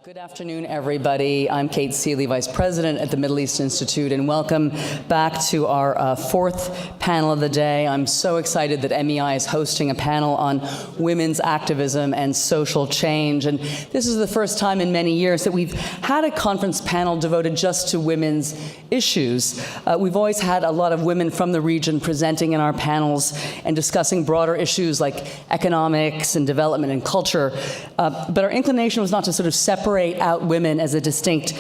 Good afternoon, everybody. I'm Kate Seeley, Vice President at the Middle East Institute, and welcome back to our fourth panel of the day. I'm so excited that MEI is hosting a panel on women's activism and social change. And this is the first time in many years that we've had a conference panel devoted just to women's issues. We've always had a lot of women from the region presenting in our panels and discussing broader issues like economics and development and culture. But our inclination was not to sort of separate out women as a distinct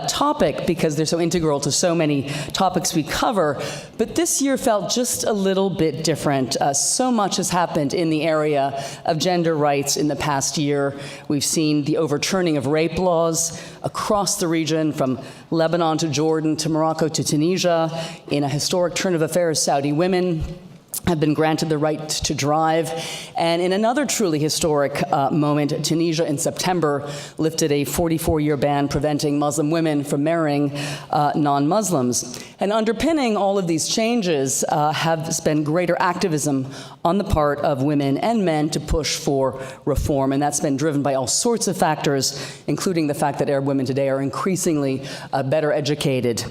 topic because they're so integral to so many topics we cover. But this year felt just a little bit different. So much has happened in the area of gender rights in the past year. We've seen the overturning of rape laws across the region, from Lebanon to Jordan to Morocco to Tunisia. In a historic turn of affairs, Saudi women have been granted the right to drive. And in another truly historic moment, Tunisia in September lifted a 44-year ban preventing Muslim women from marrying non-Muslims. And underpinning all of these changes has been greater activism on the part of women and men to push for reform. And that's been driven by all sorts of factors, including the fact that Arab women today are increasingly better educated,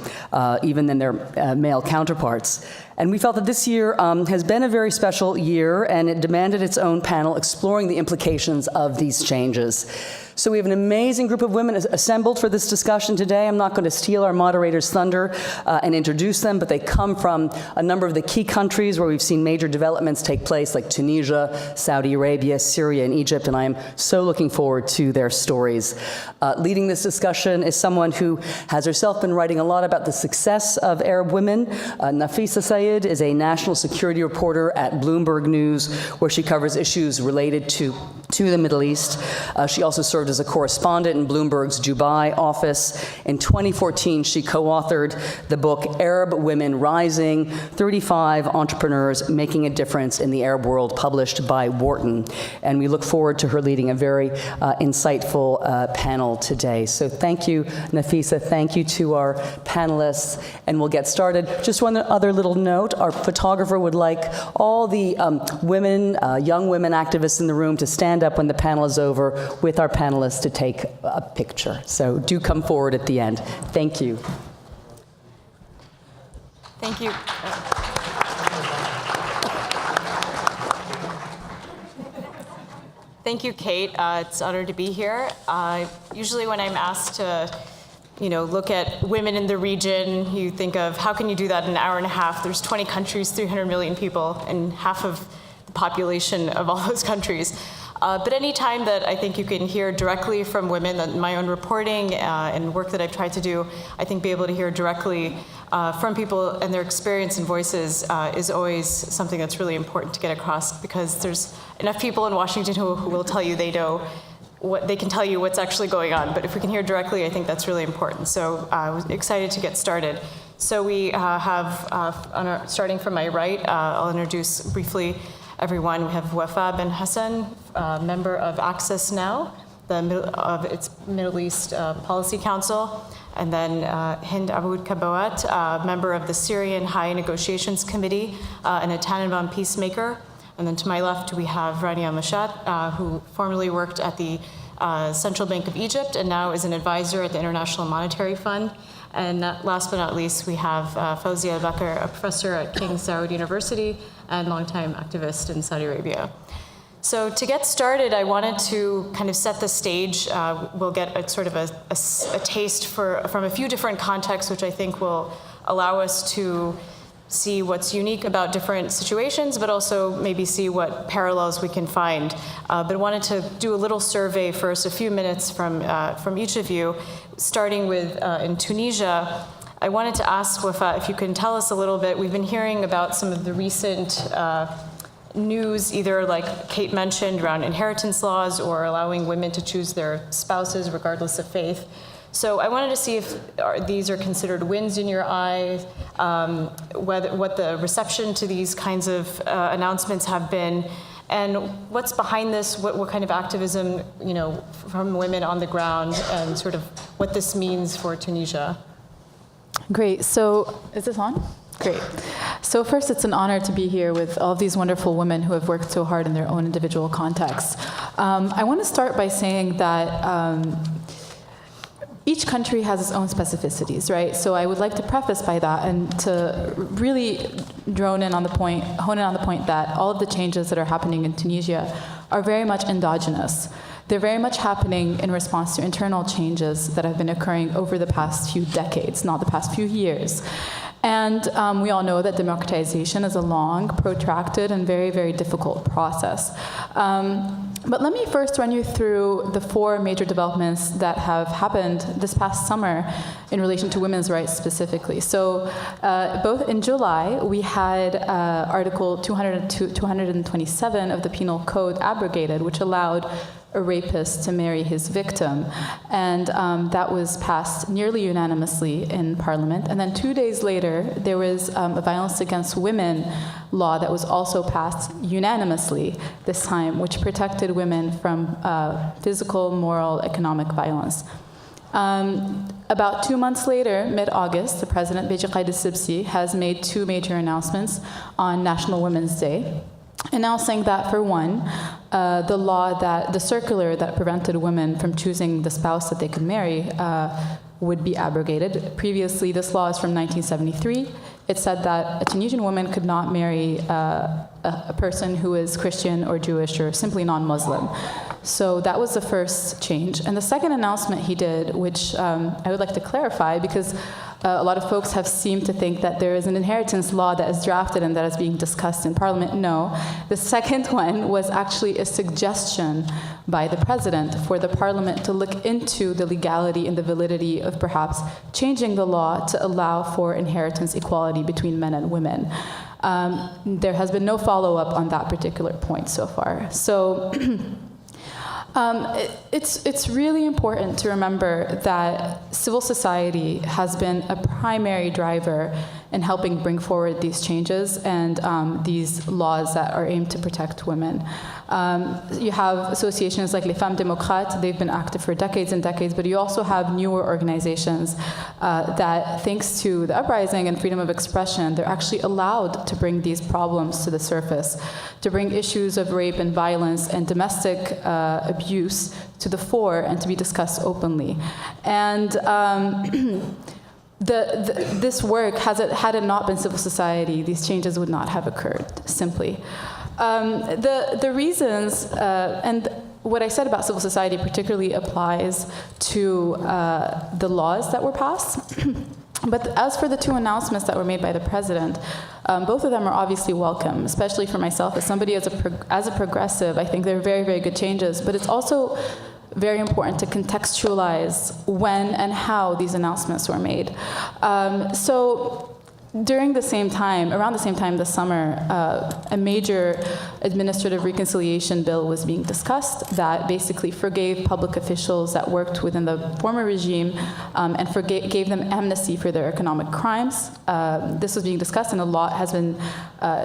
even than their male counterparts. And we felt that this year has been a very special year, and it demanded its own panel exploring the implications of these changes. So we have an amazing group of women assembled for this discussion today. I'm not going to steal our moderator's thunder and introduce them, but they come from a number of the key countries where we've seen major developments take place, like Tunisia, Saudi Arabia, Syria, and Egypt, and I am so looking forward to their stories. Leading this discussion is someone who has herself been writing a lot about the success of Arab women. Nafeesa Syeed is a national security reporter at Bloomberg News, where she covers issues related to the Middle East. She also served as a correspondent in Bloomberg's Dubai office. In 2014, she co-authored the book Arab Women Rising, 35 Entrepreneurs Making a Difference in the Arab World, published by Wharton. And we look forward to her leading a very insightful panel today. So thank you, Nafeesa. Thank you to our panelists. And we'll get started. Just one other little note. Our photographer would like all the women, young women activists in the room to stand up when the panel is over with our panelists to take a picture. So do come forward at the end. Thank you. Thank you. Thank you, Kate. It's an honor to be here. Usually when I'm asked to look at women in the region, you think of how can you do that in an hour and a half? There's 20 countries, 300 million people, and half of the population of all those countries. But any time that I think you can hear directly from women, that my own reporting and work that I've tried to do, I think be able to hear directly from people and their experience and voices is always something that's really important to get across, because there's enough people in Washington who will tell you they can tell you what's actually going on. But if we can hear directly, I think that's really important. So I was excited to get started. So we have, starting from my right, I'll introduce briefly everyone. We have Wafa Ben Hassine, member of Access Now, of its Middle East Policy Council, and then Hind Aboud Kabawat, member of the Syrian High Negotiations Committee and a Tannenbaum peacemaker. And then to my left, we have Rania Al-Mashat, who formerly worked at the Central Bank of Egypt and now is an advisor at the International Monetary Fund. And last but not least, we have Fawziah Bakr, a professor at King Saud University and longtime activist in Saudi Arabia. So to get started, I wanted to kind of set the stage. We'll get a sort of a taste from a few different contexts, which I think will allow us to see what's unique about different situations, but also maybe see what parallels we can find. But I wanted to do a little survey first, a few minutes from each of you, starting with in Tunisia. I wanted to ask Wafa if you can tell us a little bit. We've been hearing about some of the recent news, either like Kate mentioned, around inheritance laws or allowing women to choose their spouses regardless of faith. So I wanted to see if these are considered wins in your eyes, what the reception to these kinds of announcements have been, and what's behind this, what kind of activism, from women on the ground, and sort of what this means for Tunisia. Great. So is this on? Great. So first, it's an honor to be here with all of these wonderful women who have worked so hard in their own individual contexts. I want to start by saying that each country has its own specificities, right? So I would like to preface by that and to really hone in on the point that all of the changes that are happening in Tunisia are very much endogenous. They're very much happening in response to internal changes that have been occurring over the past few decades, not the past few years. And we all know that democratization is a long, protracted, and very, very difficult process. But let me first run you through the 4 major developments that have happened this past summer in relation to women's rights specifically. So both in July, we had Article 227 of the Penal Code abrogated, which allowed a rapist to marry his victim. And that was passed nearly unanimously in Parliament. And then 2 days later, there was a violence against women law that was also passed unanimously this time, which protected women from physical, moral, economic violence. About 2 months later, mid-August, the President, Beji Qaid al-Sibsi, has made 2 major announcements on National Women's Day, announcing that, for one, the circular that prevented women from choosing the spouse that they could marry would be abrogated. Previously, this law is from 1973. It said that a Tunisian woman could not marry a person who is Christian or Jewish or simply non-Muslim. So that was the first change. And the second announcement he did, which I would like to clarify, because a lot of folks have seemed to think that there is an inheritance law that is drafted and that is being discussed in Parliament. No. The second one was actually a suggestion by the President for the Parliament to look into the legality and the validity of perhaps changing the law to allow for inheritance equality between men and women. There has been no follow-up on that particular point so far. So it's really important to remember that civil society has been a primary driver in helping bring forward these changes and these laws that are aimed to protect women. You have associations like Les Femmes Démocrates. They've been active for decades and decades, but you also have newer organizations that, thanks to the uprising and freedom of expression, they're actually allowed to bring these problems to the surface, to bring issues of rape and violence and domestic abuse to the fore and to be discussed openly. And this work, had it not been civil society, these changes would not have occurred, simply. The reasons, and what I said about civil society particularly applies to the laws that were passed. But as for the 2 announcements that were made by the President, both of them are obviously welcome, especially for myself as somebody as a progressive. I think they're very, very good changes, but it's also very important to contextualize when and how these announcements were made. So around the same time this summer, a major administrative reconciliation bill was being discussed that basically forgave public officials that worked within the former regime and gave them amnesty for their economic crimes. This was being discussed, and a lot has been,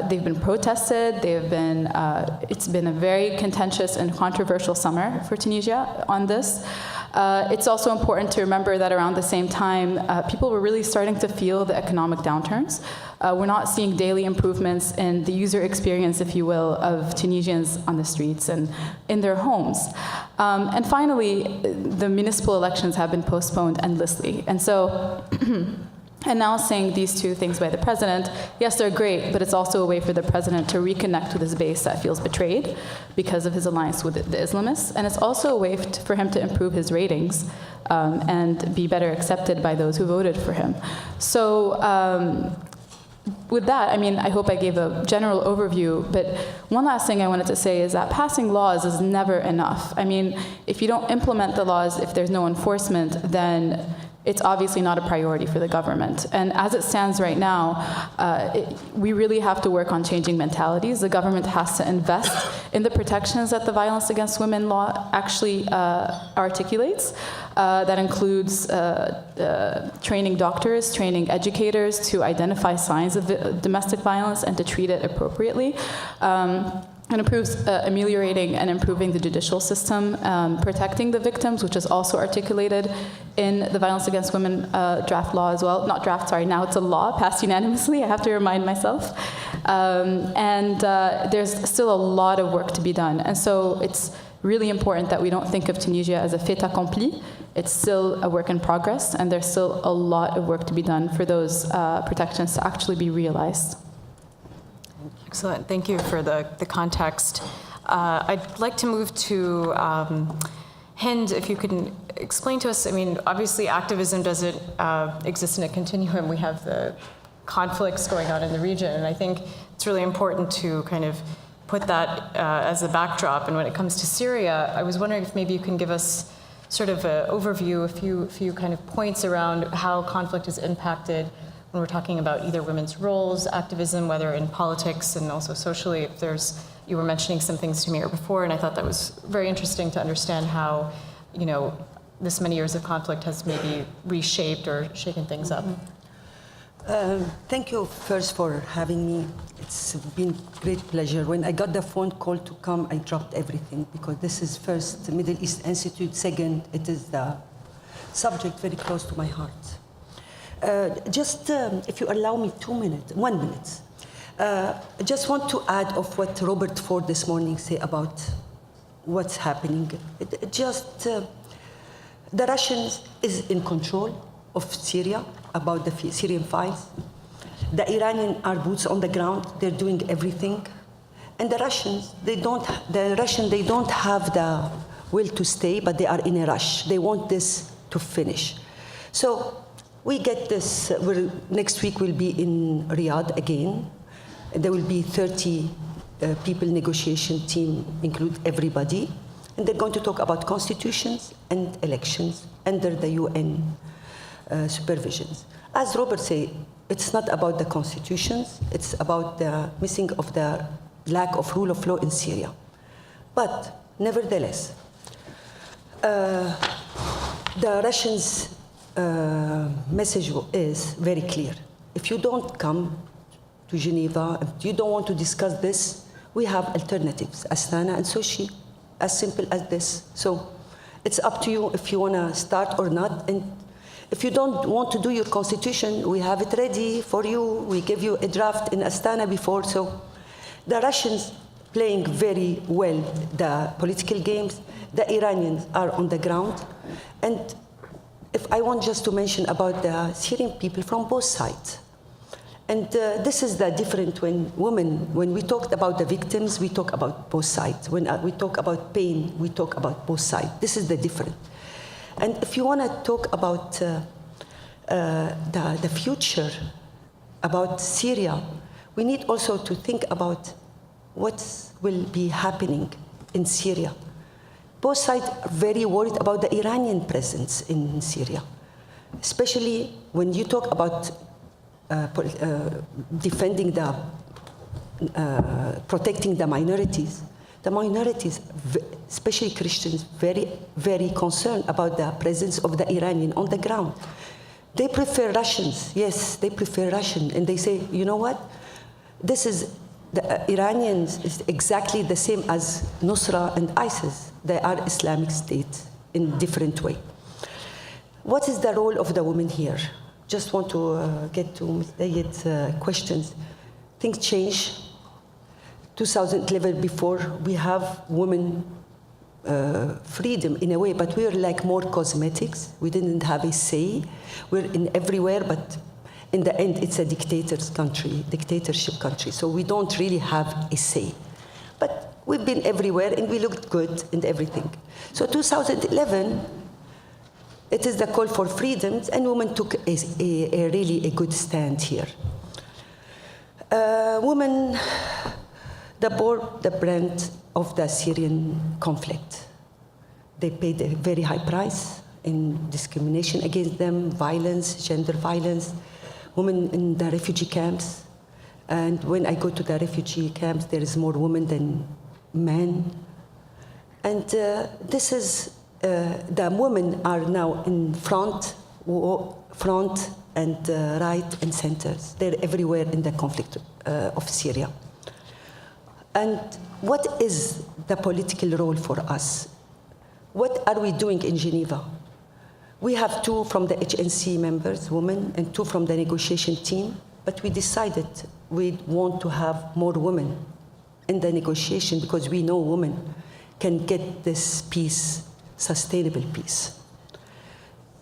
they've been protested. It's been a very contentious and controversial summer for Tunisia on this. It's also important to remember that around the same time, people were really starting to feel the economic downturns. We're not seeing daily improvements in the user experience, if you will, of Tunisians on the streets and in their homes. And finally, the municipal elections have been postponed endlessly. And so announcing these 2 things by the President, yes, they're great, but it's also a way for the President to reconnect with his base that feels betrayed because of his alliance with the Islamists. And it's also a way for him to improve his ratings and be better accepted by those who voted for him. So with that, I mean, I hope I gave a general overview, but one last thing I wanted to say is that passing laws is never enough. I mean, if you don't implement the laws, if there's no enforcement, then it's obviously not a priority for the government. And as it stands right now, we really have to work on changing mentalities. The government has to invest in the protections that the violence against women law actually articulates. That includes training doctors, training educators to identify signs of domestic violence and to treat it appropriately. And improves ameliorating and improving the judicial system, protecting the victims, which is also articulated in the Violence Against Women draft law as well. Not draft, sorry, now it's a law passed unanimously, I have to remind myself. And there's still a lot of work to be done. And so really important that we don't think of Tunisia as a fait accompli. It's still a work in progress, and there's still a lot of work to be done for those protections to actually be realized. Excellent. Thank you for the context. I'd like to move to Hind, if you can explain to us, I mean, obviously activism doesn't exist in a continuum. We have the conflicts going on in the region, and I think it's really important to kind of put that as a backdrop. And when it comes to Syria, I was wondering if maybe you can give us sort of an overview, a few kind of points around how conflict is impacted when we're talking about either women's roles, activism, whether in politics and also socially. If there's, you were mentioning some things to me before, and I thought that was very interesting to understand how, you know, this many years of conflict has maybe reshaped or shaken things up. Thank you first for having me. It's been great pleasure. When I got the phone call to come, I dropped everything because this is first the Middle East Institute. Second, it is the subject very close to my heart. If you allow me 1 minute, I just want to add of what Robert Ford this morning said about what's happening. The Russians is in control of Syria, about the Syrian files. The Iranians are boots on the ground. They're doing everything. And the Russians, they don't have the will to stay, but they are in a rush. They want this to finish. So we get this, next week we'll be in Riyadh again. There will be 30 people negotiation team, include everybody. And they're going to talk about constitutions and elections under the UN supervisions. As Robert said, it's not about the constitutions, it's about the missing of the lack of rule of law in Syria. But nevertheless, the Russians' message is very clear. If you don't come to Geneva, if you don't want to discuss this, we have alternatives, Astana and Sochi, as simple as this. So it's up to you if you want to start or not. And if you don't want to do your constitution, we have it ready for you. We gave you a draft in Astana before. So the Russians playing very well the political games. The Iranians are on the ground. And if I want just to mention about the Syrian people from both sides. And this is the difference when we talked about the victims, we talk about both sides. When we talk about pain, we talk about both sides. This is the difference. And if you want to talk about the future, about Syria, we need also to think about what will be happening in Syria. Both sides are very worried about the Iranian presence in Syria, especially when you talk about defending protecting the minorities. The minorities, especially Christians, very, very concerned about the presence of the Iranian on the ground. They prefer Russians. Yes, they prefer Russian. And they say, you know what? This is, the Iranians is exactly the same as Nusra and ISIS. They are Islamic State in different way. What is the role of the women here? Just want to get to Ms. Dayed's questions. Things change. 2011, before, we have women freedom in a way, but we're like more cosmetics. We didn't have a say. We're in everywhere, but in the end, it's a dictatorship country. So we don't really have a say. But we've been everywhere, and we looked good and everything. So 2011, it is the call for freedoms, and women took a really good stand here. Women, the brand of the Syrian conflict. They paid a very high price in discrimination against them, violence, gender violence, women in the refugee camps. And when I go to the refugee camps, there is more women than men. And this is, the women are now in front and right and centers. They're everywhere in the conflict of Syria. And what is the political role for us? What are we doing in Geneva? We have 2 from the HNC members, women, and 2 from the negotiation team, but we decided we want to have more women in the negotiation because we know women can get this peace, sustainable peace.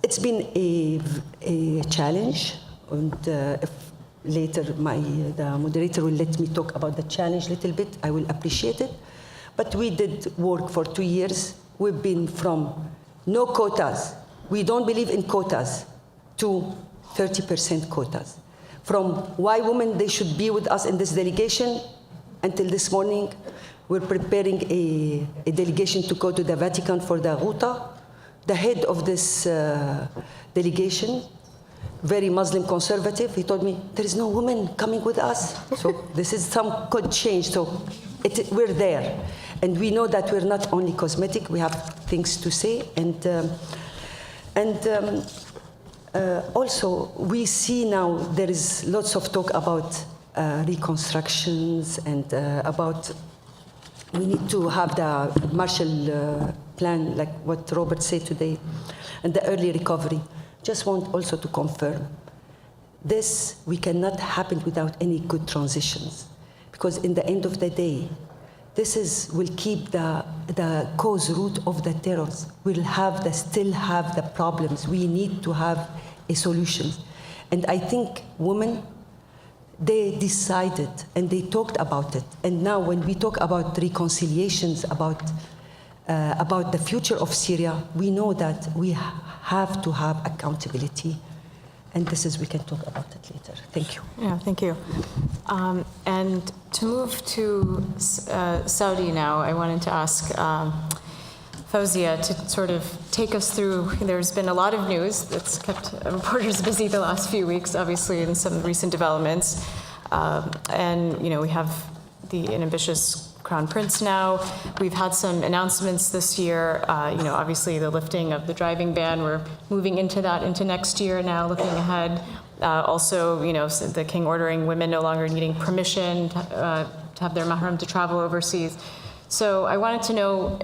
It's been a challenge, and if later the moderator will let me talk about the challenge a little bit, I will appreciate it. But we did work for 2 years. We've been from no quotas, we don't believe in quotas, to 30% quotas. From why women, they should be with us in this delegation, until this morning, we're preparing a delegation to go to the Vatican for the Ghouta. The head of this delegation, very Muslim conservative, he told me, there is no woman coming with us. So this is some good change. So we're there. And we know that we're not only cosmetic, we have things to say. Also, we see now there is lots of talk about reconstructions and about we need to have the Marshall Plan, like what Robert said today, and the early recovery. Just want also to confirm, this we cannot happen without any good transitions, because in the end of the day, will keep the cause root of the terrors. We'll still have the problems. We need to have a solution. And I think women, they decided and they talked about it. And now when we talk about reconciliations, about the future of Syria, we know that we have to have accountability. And we can talk about it later. Thank you. Yeah, thank you. And to move to Saudi now, I wanted to ask Fawziah to sort of take us through. There's been a lot of news that's kept reporters busy the last few weeks, obviously, in some recent developments. And, we have an ambitious Crown Prince now. We've had some announcements this year, obviously the lifting of the driving ban. We're moving into next year now, looking ahead. Also, the king ordering women no longer needing permission to have their mahram to travel overseas. So I wanted to know,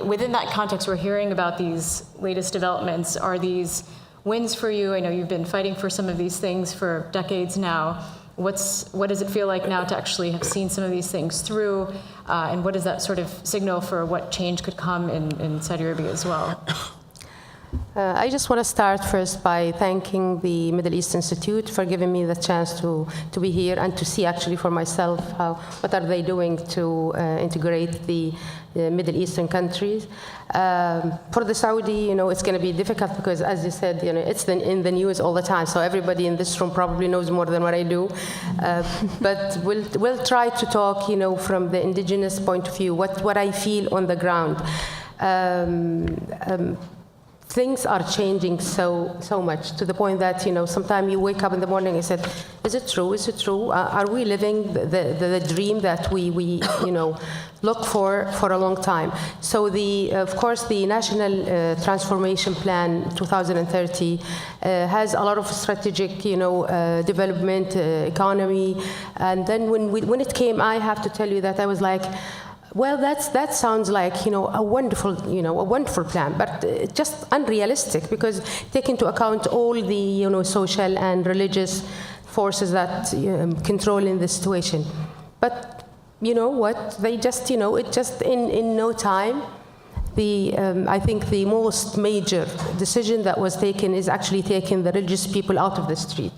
within that context, we're hearing about these latest developments. Are these wins for you? I know you've been fighting for some of these things for decades now. What does it feel like now to actually have seen some of these things through? And what does that sort of signal for what change could come in Saudi Arabia as well? I just want to start first by thanking the Middle East Institute for giving me the chance to be here and to see actually for myself what are they doing to integrate the Middle Eastern countries. For the Saudi, it's going to be difficult because, as you said, it's in the news all the time. So everybody in this room probably knows more than what I do. But we'll try to talk, from the indigenous point of view, what I feel on the ground. Things are changing so much to the point that sometimes you wake up in the morning and say, "Is it true? Is it true? Are we living the dream that we look for a long time?" So of course the National Transformation Plan 2030 has a lot of strategic development, economy, and then when it came, I have to tell you that I was like, well, that sounds like a wonderful plan, but just unrealistic because take into account all the social and religious forces that controlling the situation. But you know what? They just it just in no time. I think the most major decision that was taken is actually taking the religious people out of the street.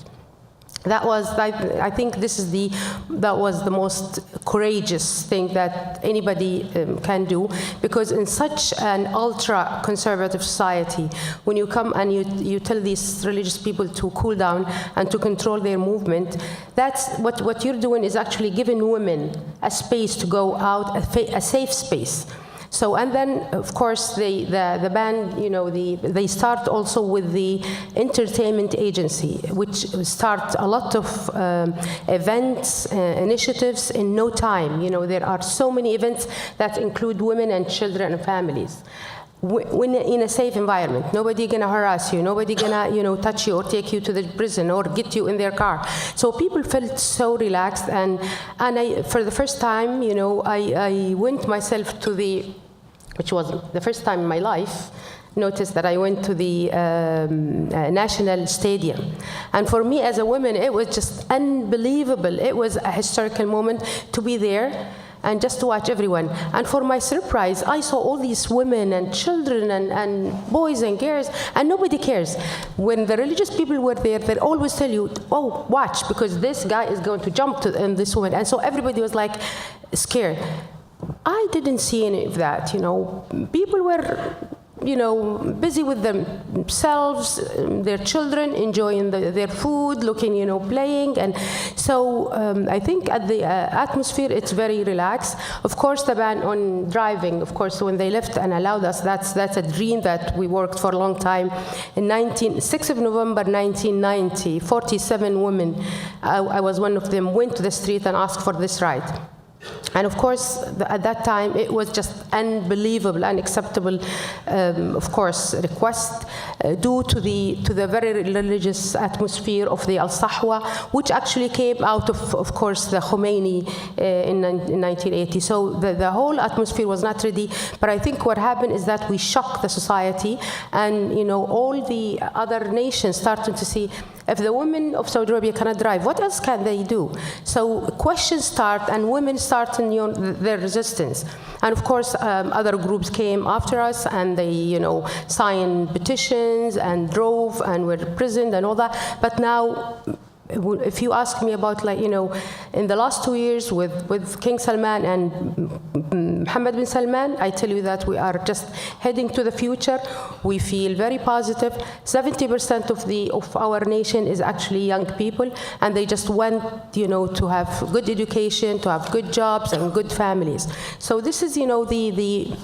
I think that was the most courageous thing that anybody can do, because in such an ultra-conservative society, when you come and you tell these religious people to cool down and to control their movement, that's what you're doing is actually giving women a space to go out, a safe space. So, and then, of course, the ban, they start also with the entertainment agency, which start a lot of events, initiatives in no time. There are so many events that include women and children and families. When in a safe environment, nobody gonna harass you, nobody gonna touch you or take you to the prison or get you in their car. So people felt so relaxed, and I, for the first time, I went myself to which was the first time in my life, noticed that I went to the National Stadium. And for me as a woman, it was just unbelievable. It was a historical moment to be there and just to watch everyone. And for my surprise, I saw all these women and children and boys and girls, and nobody cares. When the religious people were there, they always tell you, oh, watch, because this guy is going to jump on this woman. And so everybody was like scared. I didn't see any of that, People were, busy with themselves, their children, enjoying their food, looking, playing. And so I think at the atmosphere, it's very relaxed. Of course, the ban on driving, of course, when they left and allowed us, that's a dream that we worked for a long time. In 6th of November 1990, 47 women, I was one of them, went to the street and asked for this right. And of course, at that time, it was just unbelievable, unacceptable, of course, request due to the very religious atmosphere of the Al-Sahwa, which actually came out of course, the Khomeini in 1980. So the whole atmosphere was not ready. But I think what happened is that we shocked the society, and all the other nations started to see, if the women of Saudi Arabia cannot drive, what else can they do? So questions start, and women start in their resistance. And of course, other groups came after us, and they, signed petitions and drove and were imprisoned and all that. But now, if you ask me about, in the last 2 years with King Salman and Mohammed bin Salman, I tell you that we are just heading to the future. We feel very positive. 70% of our nation is actually young people, and they just want, to have good education, to have good jobs and good families. So this is, the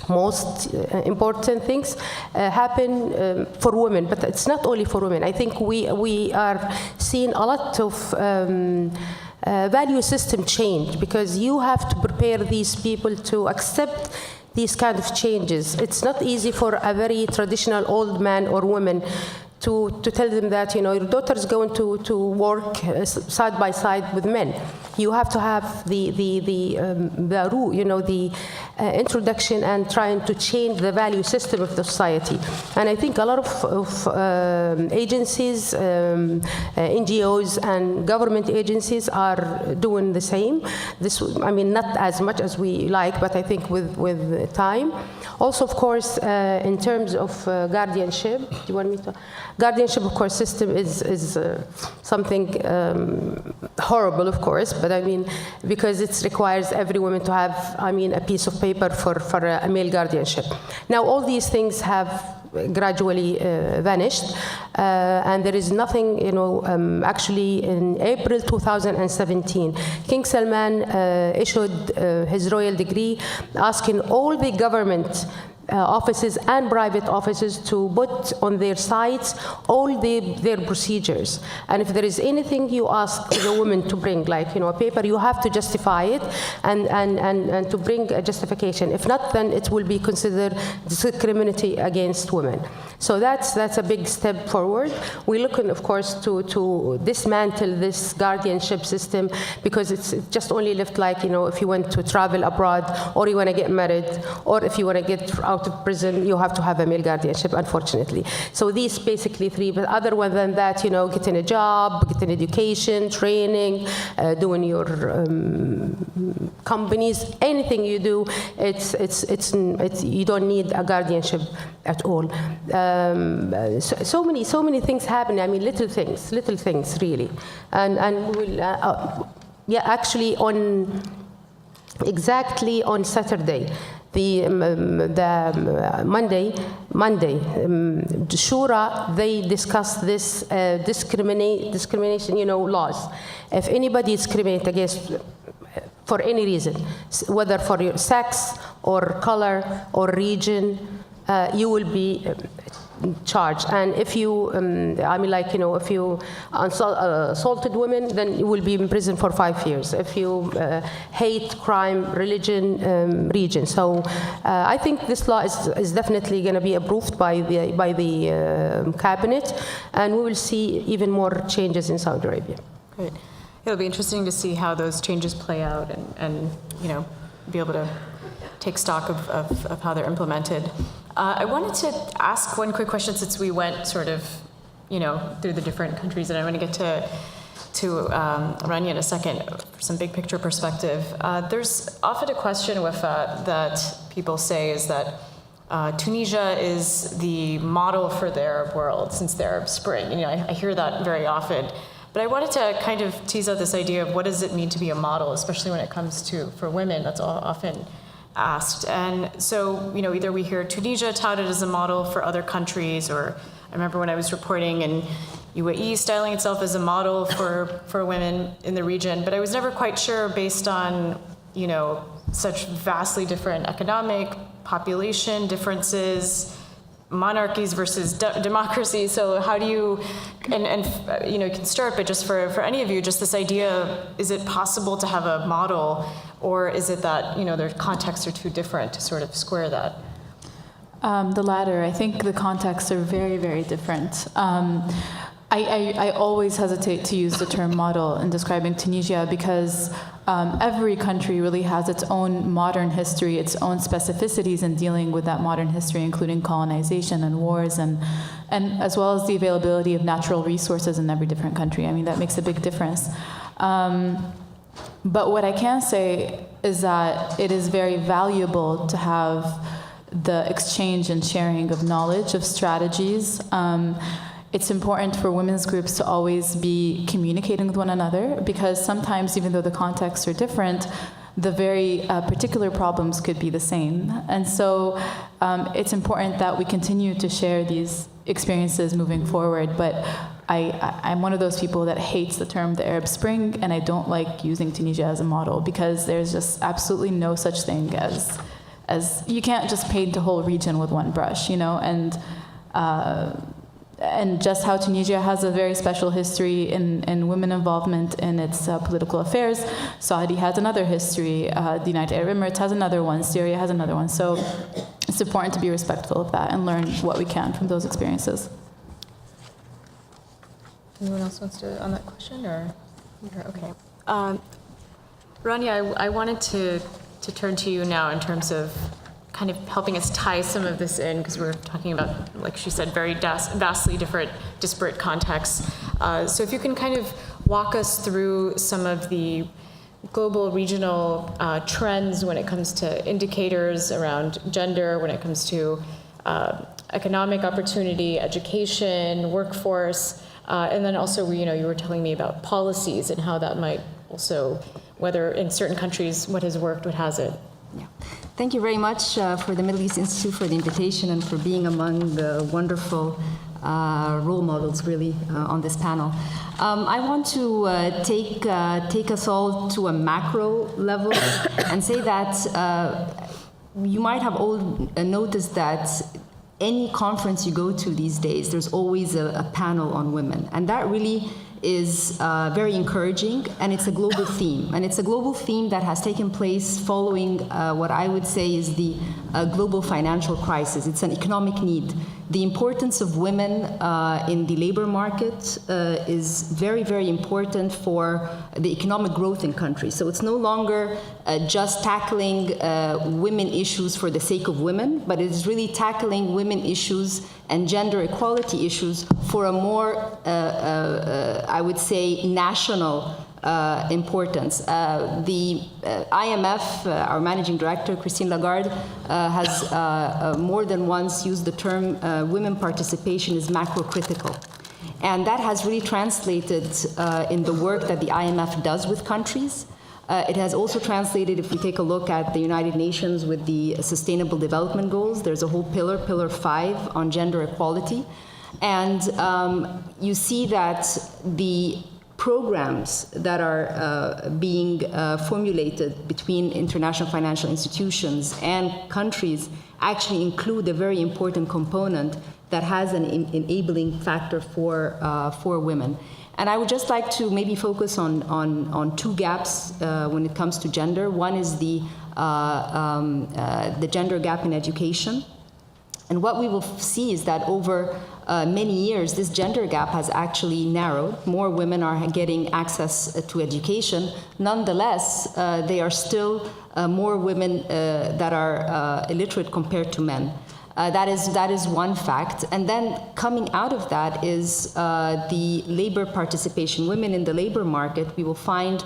most important things happen for women, but it's not only for women. I think we are seeing a lot of value system change, because you have to prepare these people to accept these kind of changes. It's not easy for a very traditional old man or woman to tell them that, your daughter is going to work side by side with men. You have to have the introduction and trying to change the value system of the society. And I think a lot of agencies, NGOs, and government agencies are doing the same. Not as much as we like, but I think with time. Also, of course, in terms of guardianship, do you want me to? Guardianship, of course, system is something horrible, of course, but because it requires every woman to have, a piece of paper for a male guardianship. Now, all these things have gradually vanished, and there is nothing, actually in April 2017, King Salman issued his royal decree asking all the government offices and private offices to put on their sites all their procedures. And if there is anything you ask the woman to bring, like a paper, you have to justify it and to bring a justification. If not, then it will be considered discriminatory against women. So that's a big step forward. We're looking, of course, to dismantle this guardianship system, because it's just only left like, if you want to travel abroad, or you want to get married, or if you want to get out of prison, you have to have a male guardianship, unfortunately. So these basically three, but other than that, getting a job, getting education, training, doing your companies, anything you do, it's you don't need a guardianship at all. So many things happen. Little things really, and we will actually exactly on Saturday. The Monday, Shura, they discussed this discrimination, laws. If anybody is discriminated against for any reason, whether for your sex or color or region, you will be charged. And if you, if you assaulted women, then you will be in prison for 5 years. If you hate crime, religion, region. So I think this law is definitely going to be approved by the cabinet, and we will see even more changes in Saudi Arabia. Great. It'll be interesting to see how those changes play out, and be able to take stock of how they're implemented. I wanted to ask one quick question, since we went sort of, through the different countries, and I want to get to Rania in a second, for some big picture perspective. There's often a question, Wafa, that people say is that Tunisia is the model for the Arab world since the Arab Spring. I hear that very often. But I wanted to kind of tease out this idea of what does it mean to be a model, especially when it comes for women. That's often asked. And so, either we hear Tunisia touted as a model for other countries, or I remember when I was reporting in UAE styling itself as a model for women in the region. But I was never quite sure based on, such vastly different economic, population differences, monarchies versus democracy. So how do you, you can start, but just for any of you, just this idea, is it possible to have a model, or is it that, their contexts are too different to sort of square that? The latter. I think the contexts are very, very different. I always hesitate to use the term model in describing Tunisia because every country really has its own modern history, its own specificities in dealing with that modern history, including colonization and wars, and as well as the availability of natural resources in every different country. I mean, that makes a big difference. But what I can say is that it is very valuable to have the exchange and sharing of knowledge, of strategies. It's important for women's groups to always be communicating with one another because sometimes, even though the contexts are different, the very particular problems could be the same. And so it's important that we continue to share these experiences moving forward. But I'm one of those people that hates the term the Arab Spring, and I don't like using Tunisia as a model because there's just absolutely no such thing as you can't just paint a whole region with one brush, and just how Tunisia has a very special history in women involvement in its political affairs. Saudi has another history. The United Arab Emirates has another one. Syria has another one. So it's important to be respectful of that and learn what we can from those experiences. Anyone else wants to on that question, or okay? Rania, I wanted to turn to you now in terms of kind of helping us tie some of this in, because we're talking about, like she said, very vastly different, disparate contexts. So if you can kind of walk us through some of the global, regional trends when it comes to indicators around gender, when it comes to economic opportunity, education, workforce, and then also, you were telling me about policies and how that might also, whether in certain countries, what has worked, what hasn't. Yeah. Thank you very much for the Middle East Institute for the invitation and for being among the wonderful role models, really, on this panel. I want to take us all to a macro level and say that you might have all noticed that any conference you go to these days, there's always a panel on women. And that really is very encouraging, and it's a global theme. And it's a global theme that has taken place following what I would say is the global financial crisis. It's an economic need. The importance of women in the labor market is very, very important for the economic growth in countries. So it's no longer just tackling women issues for the sake of women, but it is really tackling women issues and gender equality issues for a more, I would say, national importance. The IMF, our managing director, Christine Lagarde, has more than once used the term women participation is macro-critical. And that has really translated in the work that the IMF does with countries. It has also translated, if we take a look at the United Nations with the Sustainable Development Goals, there's a whole pillar 5 on gender equality. And you see that the programs that are being formulated between international financial institutions and countries actually include a very important component that has an enabling factor for women. And I would just like to maybe focus on two gaps when it comes to gender. One is the gender gap in education. And what we will see is that over many years, this gender gap has actually narrowed. More women are getting access to education. Nonetheless, they are still more women that are illiterate compared to men. That is one fact. And then coming out of that is the labor participation. Women in the labor market, we will find,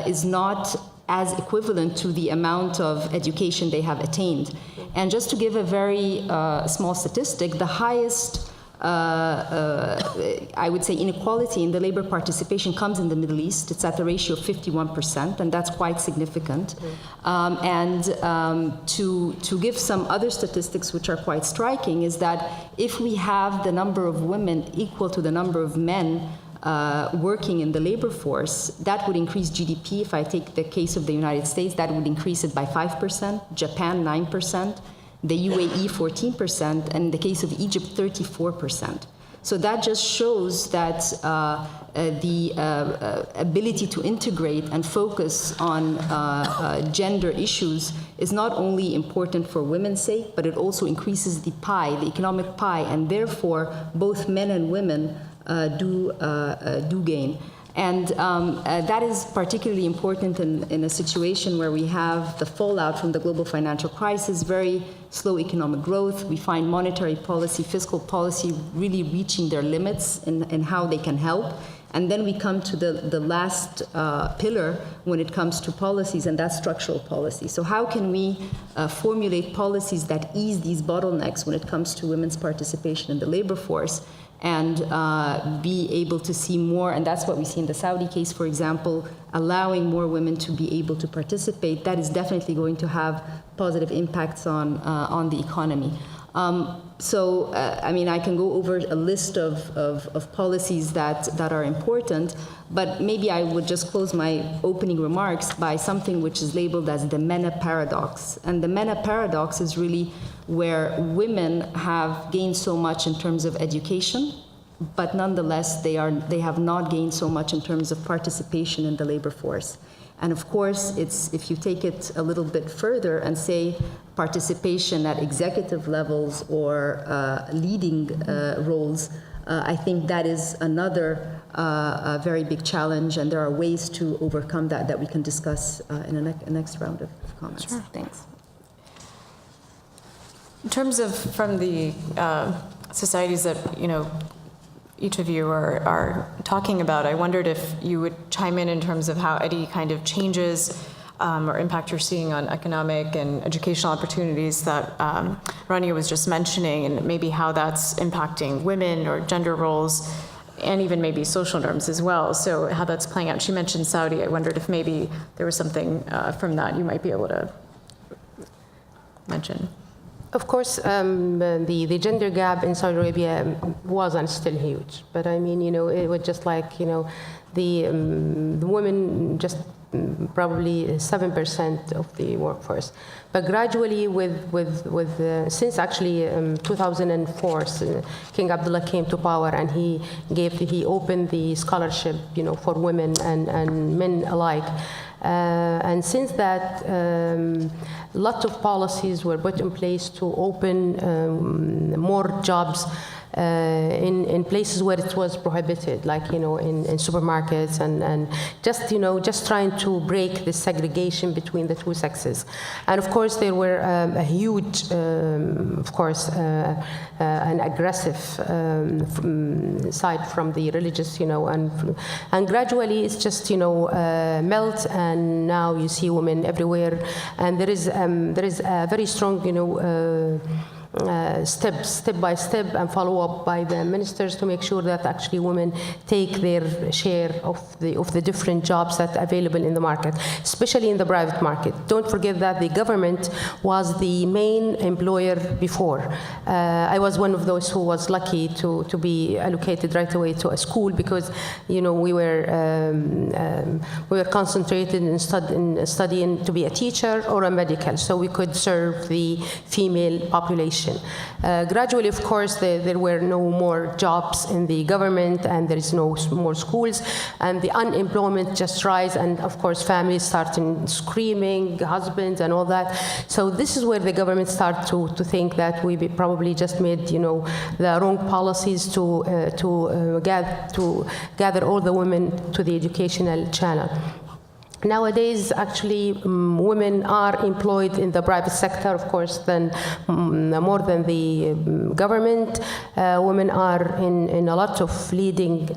is not as equivalent to the amount of education they have attained. And just to give a very small statistic, the highest I would say inequality in the labor participation comes in the Middle East. It's at the ratio of 51%, and that's quite significant. To give some other statistics which are quite striking is that if we have the number of women equal to the number of men working in the labor force, that would increase GDP. If I take the case of the United States, that would increase it by 5%, Japan 9%, the UAE 14%, and in the case of Egypt 34%. So that just shows that the ability to integrate and focus on gender issues is not only important for women's sake, but it also increases the pie, the economic pie, and therefore both men and women do gain. And that is particularly important in a situation where we have the fallout from the global financial crisis, very slow economic growth. We find monetary policy, fiscal policy really reaching their limits in how they can help. And then we come to the last pillar when it comes to policies, and that's structural policy. So how can we formulate policies that ease these bottlenecks when it comes to women's participation in the labor force, and be able to see more, and that's what we see in the Saudi case, for example, allowing more women to be able to participate. That is definitely going to have positive impacts on the economy. I mean, I can go over a list of policies that are important, but maybe I would just close my opening remarks by something which is labeled as the MENA paradox. And the MENA paradox is really where women have gained so much in terms of education, but nonetheless they have not gained so much in terms of participation in the labor force. And of course, if you take it a little bit further and say participation at executive levels or leading roles, I think that is another very big challenge, and there are ways to overcome that we can discuss in the next round of comments. Sure. Thanks. In terms of from the societies that each of you are talking about, I wondered if you would chime in terms of how any kind of changes or impact you're seeing on economic and educational opportunities that Rania was just mentioning, and maybe how that's impacting women or gender roles, and even maybe social norms as well. So how that's playing out. She mentioned Saudi. I wondered if maybe there was something from that you might be able to mention. Of course, the gender gap in Saudi Arabia was and still huge. But I mean, it was just like, the women just probably 7% of the workforce. But gradually, since actually 2004, King Abdullah came to power, and he opened the scholarship, for women and men alike. And since that, lots of policies were put in place to open more jobs in places where it was prohibited, like in supermarkets, and just trying to break the segregation between the two sexes. And of course, there were a huge, an aggressive side from the religious, and gradually it's just melt, and now you see women everywhere, and there is a very strong step by step and follow up by the ministers to make sure that actually women take their share of the different jobs that are available in the market, especially in the private market. Don't forget that the government was the main employer before. I was one of those who was lucky to be allocated right away to a school, because we were concentrated in studying to be a teacher or a medical, so we could serve the female population. Gradually, of course, there were no more jobs in the government, and there is no more schools, and the unemployment just rise, and of course, families starting screaming, husbands, and all that. So this is where the government started to think that we probably just made, the wrong policies to gather all the women to the educational channel. Nowadays, actually, women are employed in the private sector, of course, more than the government. Women are in a lot of leading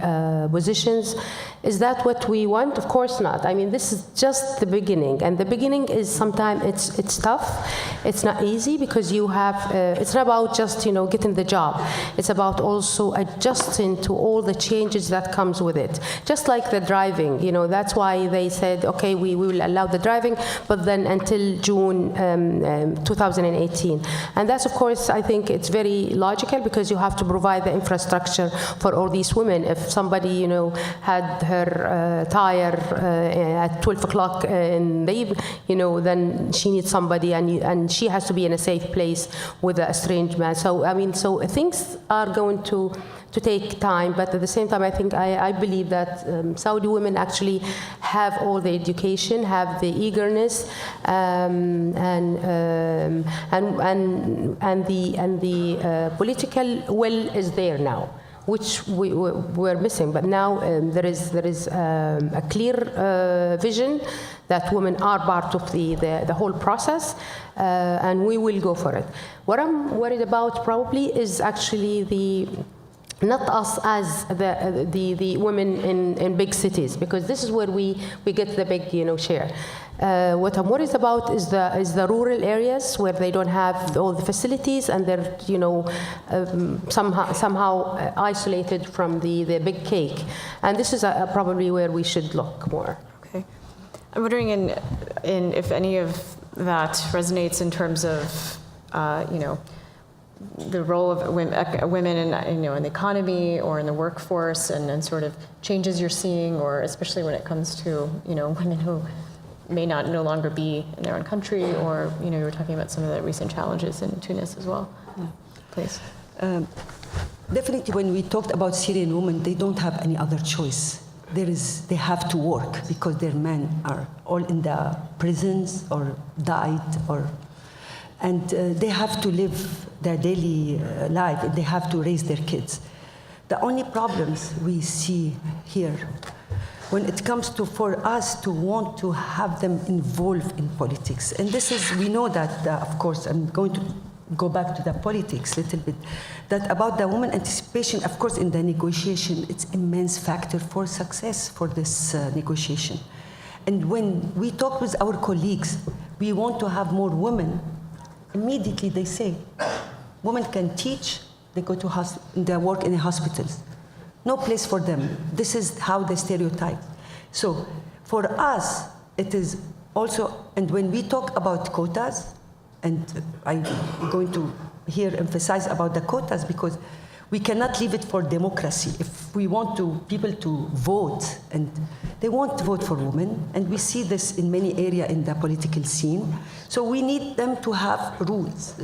positions. Is that what we want? Of course not. I mean, this is just the beginning, and the beginning is sometimes it's tough. It's not easy because you have. It's not about just getting the job. It's about also adjusting to all the changes that comes with it. Just like the driving, that's why they said, okay, we will allow the driving, but then until June 2018. And that's, of course, I think it's very logical because you have to provide the infrastructure for all these women. If somebody, had her tire at 12 o'clock in the evening, then she needs somebody, and she has to be in a safe place with a strange man. So, I mean, so things are going to take time, but at the same time, I believe that Saudi women actually have all the education, have the eagerness, and the political will is there now, which we're missing. But now there is a clear vision that women are part of the whole process, and we will go for it. What I'm worried about probably is actually not us as the women in big cities, because this is where we get the big share. What I'm worried about is the rural areas where they don't have all the facilities, and they're somehow isolated from the big cake. And this is probably where we should look more. Okay, I'm wondering if any of that resonates in terms of the role of women in the economy or in the workforce, and sort of changes you're seeing, or especially when it comes to women who may no longer be in their own country, or you were talking about some of the recent challenges in Tunis as well. Yeah. Please. Definitely, when we talked about Syrian women, they don't have any other choice. They have to work because their men are all in the prisons or died, and they have to live their daily life. They have to raise their kids. The only problems we see here, when it comes to for us to want to have them involved in politics, and this is, we know that, of course, I'm going to go back to the politics a little bit, that about the woman anticipation, of course, in the negotiation, it's immense factor for success for this negotiation. And when we talk with our colleagues, we want to have more women. Immediately they say, women can teach, they go to they work in the hospitals. No place for them. This is how they stereotype. So for us, it is also, and when we talk about quotas, and I'm going to here emphasize about the quotas, because we cannot leave it for democracy. If we want people to vote, and they won't vote for women, and we see this in many areas in the political scene. So we need them to have rules,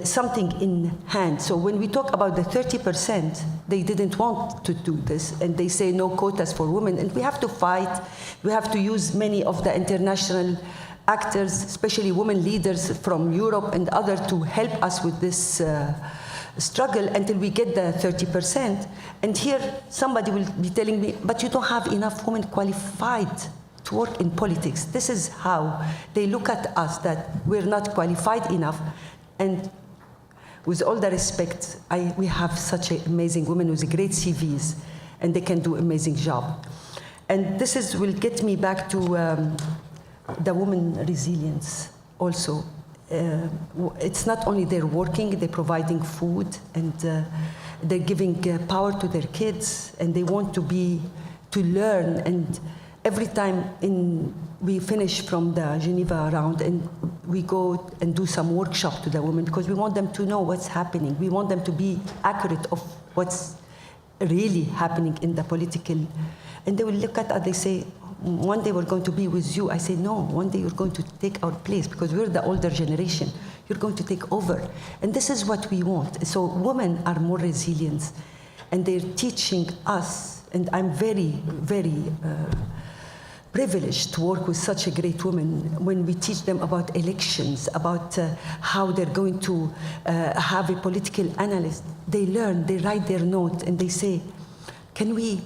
something in hand. So when we talk about the 30%, they didn't want to do this, and they say no quotas for women, and we have to fight. We have to use many of the international actors, especially women leaders from Europe and others, to help us with this struggle until we get the 30%. And here somebody will be telling me, but you don't have enough women qualified to work in politics. This is how they look at us, that we're not qualified enough. And with all the respect, we have such amazing women with great CVs, and they can do amazing job. And this will get me back to the woman resilience also. It's not only they're working, they're providing food, and they're giving power to their kids, and they want to learn. And every time we finish from the Geneva round, and we go and do some workshop to the women, because we want them to know what's happening. We want them to be accurate of what's really happening in the political. And they will look at us, they say, one day we're going to be with you. I say, no, one day you're going to take our place, because we're the older generation. You're going to take over. And this is what we want. So women are more resilient, and they're teaching us, and I'm very, very privileged to work with such a great woman. When we teach them about elections, about how they're going to have a political analyst, they learn, they write their note, and they say, can we,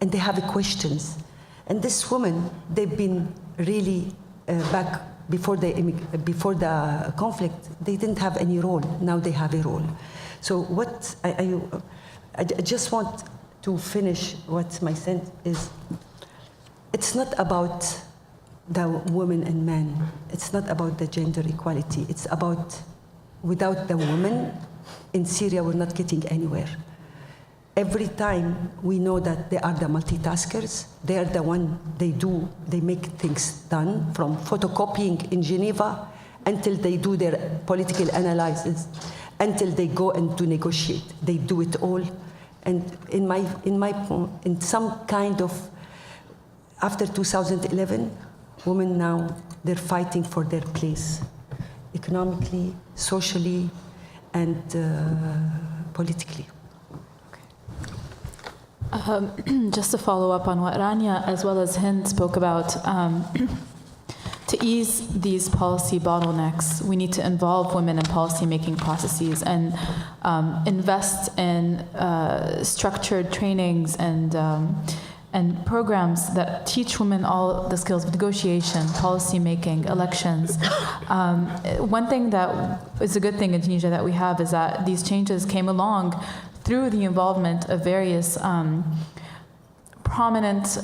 and they have questions. And this woman, they've been really back before the conflict, they didn't have any role. Now they have a role. So what I just want to finish what my sense is, it's not about the women and men. It's not about the gender equality. It's about, without the women in Syria, we're not getting anywhere. Every time we know that they are the multitaskers, they are the one, they make things done, from photocopying in Geneva until they do their political analysis, until they go and to negotiate. They do it all. And in some kind of, after 2011, women now, they're fighting for their place, economically, socially, and politically. Just to follow up on what Rania as well as Hind spoke about, to ease these policy bottlenecks, we need to involve women in policy-making processes and invest in structured trainings and programs that teach women all the skills of negotiation, policy-making, elections. One thing that is a good thing in Tunisia that we have is that these changes came along through the involvement of various prominent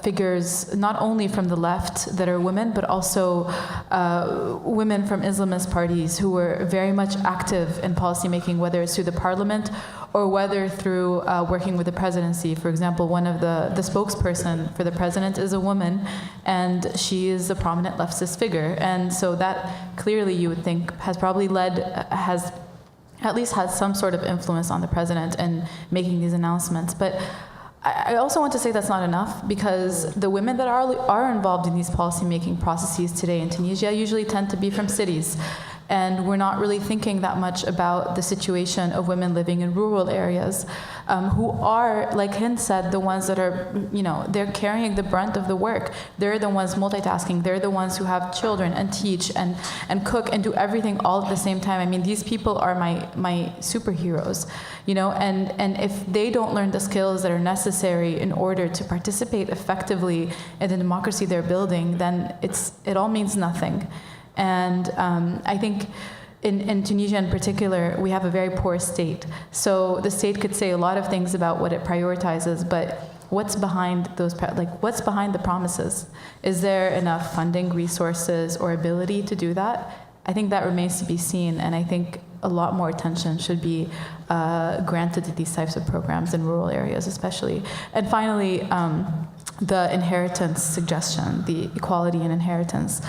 figures, not only from the left that are women, but also women from Islamist parties who were very much active in policymaking, whether it's through the parliament or whether through working with the presidency. For example, one of the spokesperson for the president is a woman, and she is a prominent leftist figure. And so that clearly, you would think, has probably has at least had some sort of influence on the president in making these announcements. But I also want to say that's not enough, because the women that are involved in these policy-making processes today in Tunisia usually tend to be from cities. And we're not really thinking that much about the situation of women living in rural areas, who are, like Hind said, the ones that are, they're carrying the brunt of the work. They're the ones multitasking. They're the ones who have children and teach and cook and do everything all at the same time. I mean, these people are my superheroes, and if they don't learn the skills that are necessary in order to participate effectively in the democracy they're building, then it all means nothing. And I think in Tunisia in particular, we have a very poor state. So the state could say a lot of things about what it prioritizes, but what's behind those, what's behind the promises? Is there enough funding, resources, or ability to do that? I think that remains to be seen, and I think a lot more attention should be granted to these types of programs in rural areas especially. And finally, the inheritance suggestion, the equality in inheritance.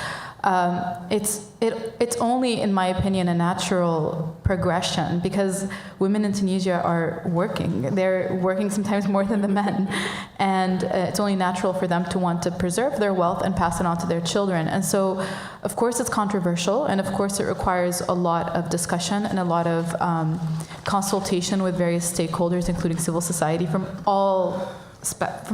It's only, in my opinion, a natural progression, because women in Tunisia are working. They're working sometimes more than the men. And it's only natural for them to want to preserve their wealth and pass it on to their children. And so, of course, it's controversial, and of course it requires a lot of discussion and a lot of consultation with various stakeholders, including civil society from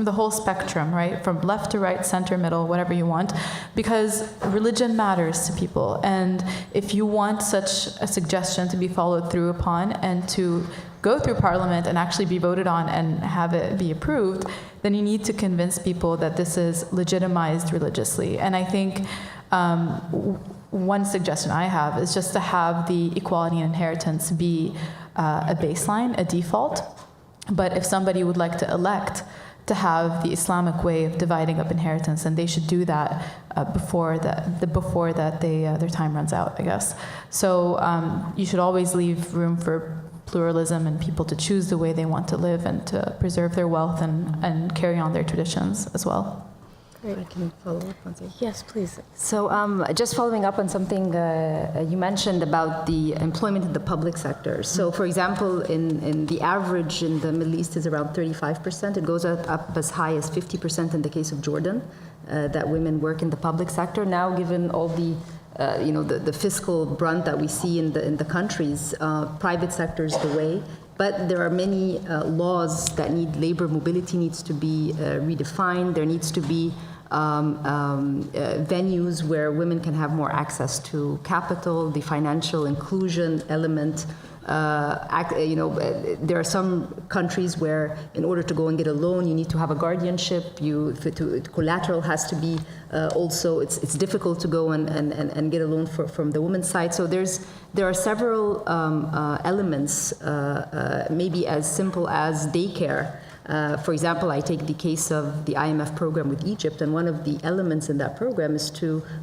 the whole spectrum, right? From left to right, center, middle, whatever you want, because religion matters to people. And if you want such a suggestion to be followed through upon and to go through parliament and actually be voted on and have it be approved, then you need to convince people that this is legitimized religiously. And I think one suggestion I have is just to have the equality and inheritance be a baseline, a default. But if somebody would like to elect to have the Islamic way of dividing up inheritance, then they should do that before their time runs out, I guess. So you should always leave room for pluralism and people to choose the way they want to live and to preserve their wealth and carry on their traditions as well. Great. I can follow up on something. Yes, please. So just following up on something you mentioned about the employment in the public sector. So for example, in the average in the Middle East is around 35%. It goes up as high as 50% in the case of Jordan, that women work in the public sector. Now, given all the the fiscal brunt that we see in the countries, private sector is the way. But there are many laws that labor mobility needs to be redefined. There needs to be venues where women can have more access to capital, the financial inclusion element there are some countries where in order to go and get a loan, you need to have a guardianship. Collateral has to be also, it's difficult to go and get a loan from the woman's side. So there are several elements, maybe as simple as daycare. For example, I take the case of the IMF program with Egypt, and one of the elements in that program is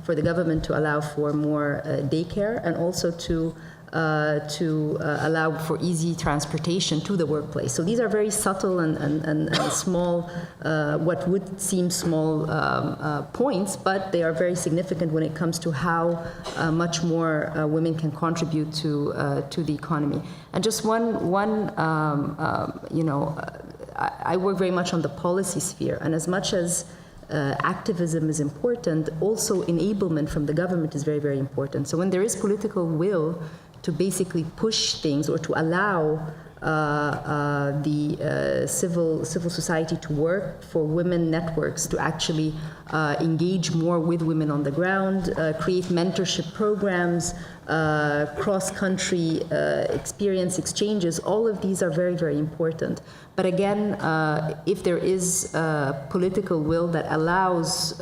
for the government to allow for more daycare, and also to allow for easy transportation to the workplace. So these are very subtle and small, what would seem small points, but they are very significant when it comes to how much more women can contribute to the economy. And just I work very much on the policy sphere, and as much as activism is important, also enablement from the government is very, very important. So when there is political will to basically push things or to allow the civil society to work, for women networks to actually engage more with women on the ground, create mentorship programs, cross-country experience exchanges, all of these are very, very important. But again, if there is political will that allows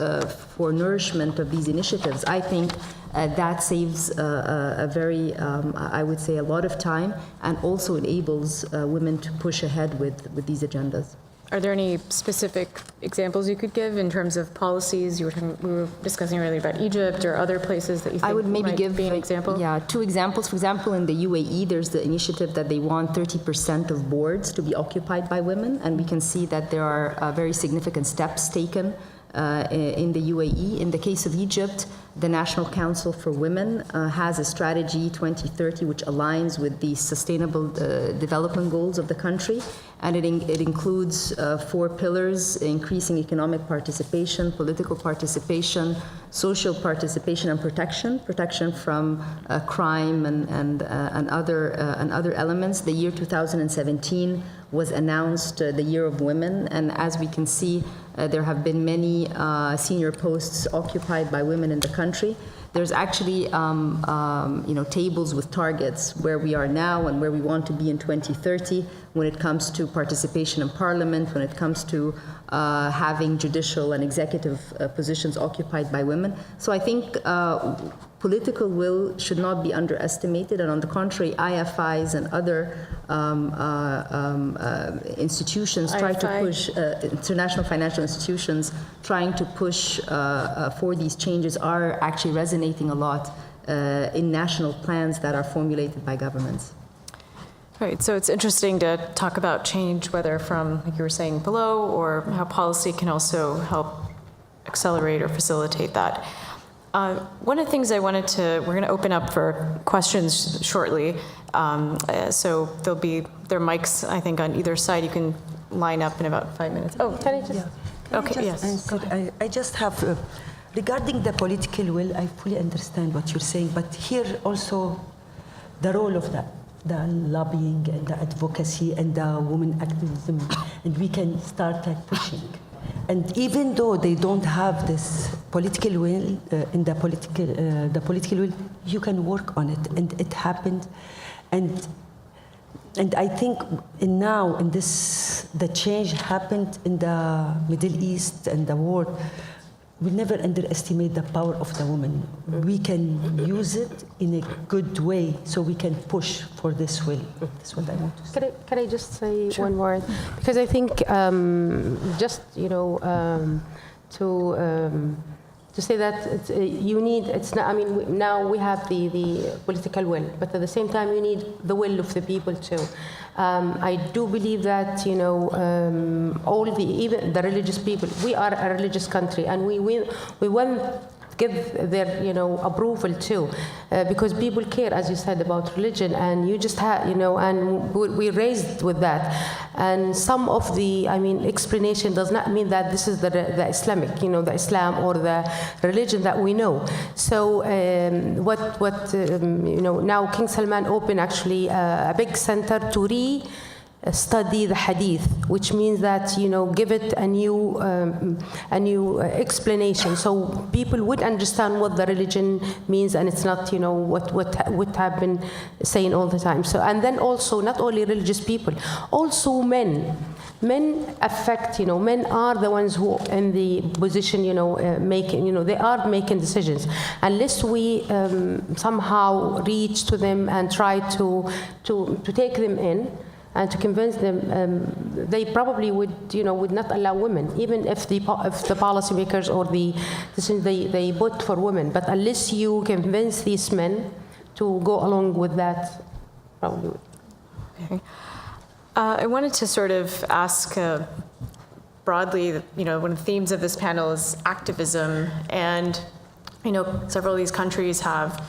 for nourishment of these initiatives, I think that saves a very, I would say, a lot of time, and also enables women to push ahead with these agendas. Are there any specific examples you could give in terms of policies? We were discussing earlier about Egypt or other places that you think I would maybe give be an example. Yeah, two examples. For example, in the UAE, there's the initiative that they want 30% of boards to be occupied by women, and we can see that there are very significant steps taken in the UAE. In the case of Egypt, the National Council for Women has a strategy 2030 which aligns with the sustainable development goals of the country, and it includes 4 pillars: increasing economic participation, political participation, social participation, and protection from crime and other elements. The year 2017 was announced the Year of Women, and as we can see, there have been many senior posts occupied by women in the country. There's actually tables with targets where we are now and where we want to be in 2030 when it comes to participation in parliament, when it comes to having judicial and executive positions occupied by women. So I think political will should not be underestimated, and on the contrary, IFIs and other institutions try to push, international financial institutions trying to push for these changes are actually resonating a lot in national plans that are formulated by governments. Right, so it's interesting to talk about change, whether from, like you were saying, below, or how policy can also help accelerate or facilitate that. One of the things we're going to open up for questions shortly. So there are mics, I think, on either side. You can line up in about 5 minutes. Oh, can I just? Yeah. Okay, yes. I just have, regarding the political will, I fully understand what you're saying, but here also the role of the lobbying and the advocacy and the women activism, and we can start pushing. And even though they don't have this political will, the political will, you can work on it, and it happened. And I think now the change happened in the Middle East and the world. We never underestimate the power of the woman. We can use it in a good way, so we can push for this will. That's what I want to say. Can I just say one word? Because I think to say that you need, it's not, I mean, now we have the political will, but at the same time you need the will of the people too. I do believe that, even the religious people, we are a religious country, and we want give their approval too, because people care, as you said, about religion, and you just have and we raised with that, and some of the explanation does not mean that this is the Islamic, the Islam or the religion that we know. So now King Salman opened actually a big center to study the hadith, which means that, you know, give it a new explanation, so people would understand what the religion means, and it's not, you know, what have been saying all the time. So, and then also not only religious people, also men affect, you know, men are the ones who in the position, you know, making, you know, they are making decisions. Unless we somehow reach to them and try to take them in and to convince them, they probably would, you know, would not allow women, even if the policymakers or they vote for women. But unless you convince these men to go along with that, probably would. Okay. I wanted to sort of ask broadly, you know, one of the themes of this panel is activism, and, you know, several of these countries have,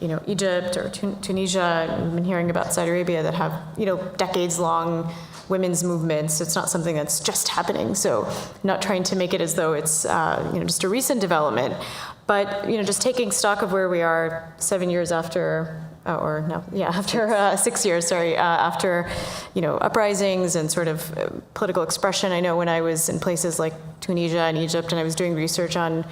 you know, Egypt or Tunisia, we've been hearing about Saudi Arabia, that have, you know, decades-long women's movements. It's not something that's just happening, so not trying to make it as though it's, you know, just a recent development, but, you know, just taking stock of where we are 7 years after, after 6 years, after, you know, uprisings and sort of political expression. I know when I was in places like Tunisia and Egypt, and I was doing research on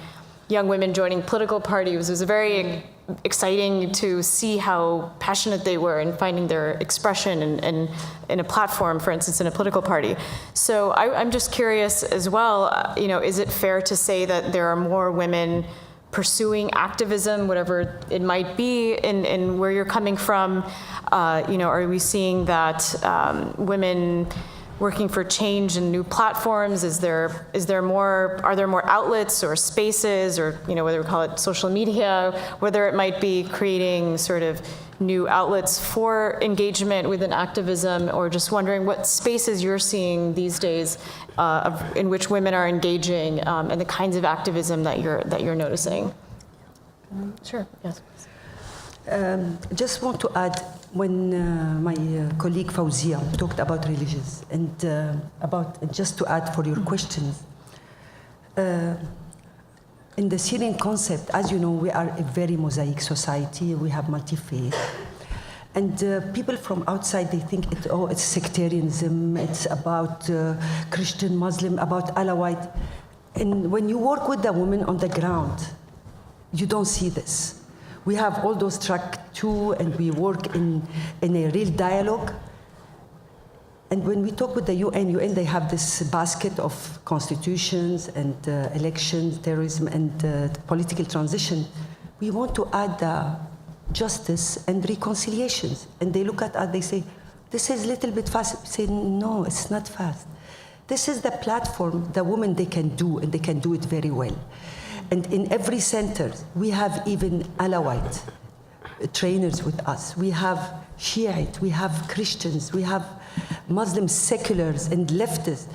young women joining political parties, it was very exciting to see how passionate they were in finding their expression and in a platform, for instance, in a political party. So I'm just curious as well, you know, is it fair to say that there are more women pursuing activism, whatever it might be, in where you're coming from? You know, are we seeing that women working for change and new platforms? Are there more outlets or spaces, or, you know, whether we call it social media, whether it might be creating sort of new outlets for engagement within activism, or just wondering what spaces you're seeing these days in which women are engaging, and the kinds of activism that you're noticing. Sure. Yes. Just want to add, when my colleague Fawziah talked about religions, and just to add for your questions, in the Syrian concept, as you know, we are a very mosaic society. We have multi-faith. And people from outside, they think it's sectarianism, it's about Christian, Muslim, about Alawite. And when you work with the women on the ground, you don't see this. We have all those track too, and we work in a real dialogue. And when we talk with the UN, they have this basket of constitutions and elections, terrorism, and political transition. We want to add justice and reconciliations. And they look at us, they say, this is a little bit fast. We say, no, it's not fast. This is the platform the women, they can do, and they can do it very well. And in every center, we have even Alawite trainers with us. We have Shiite, we have Christians, we have Muslim seculars and leftists.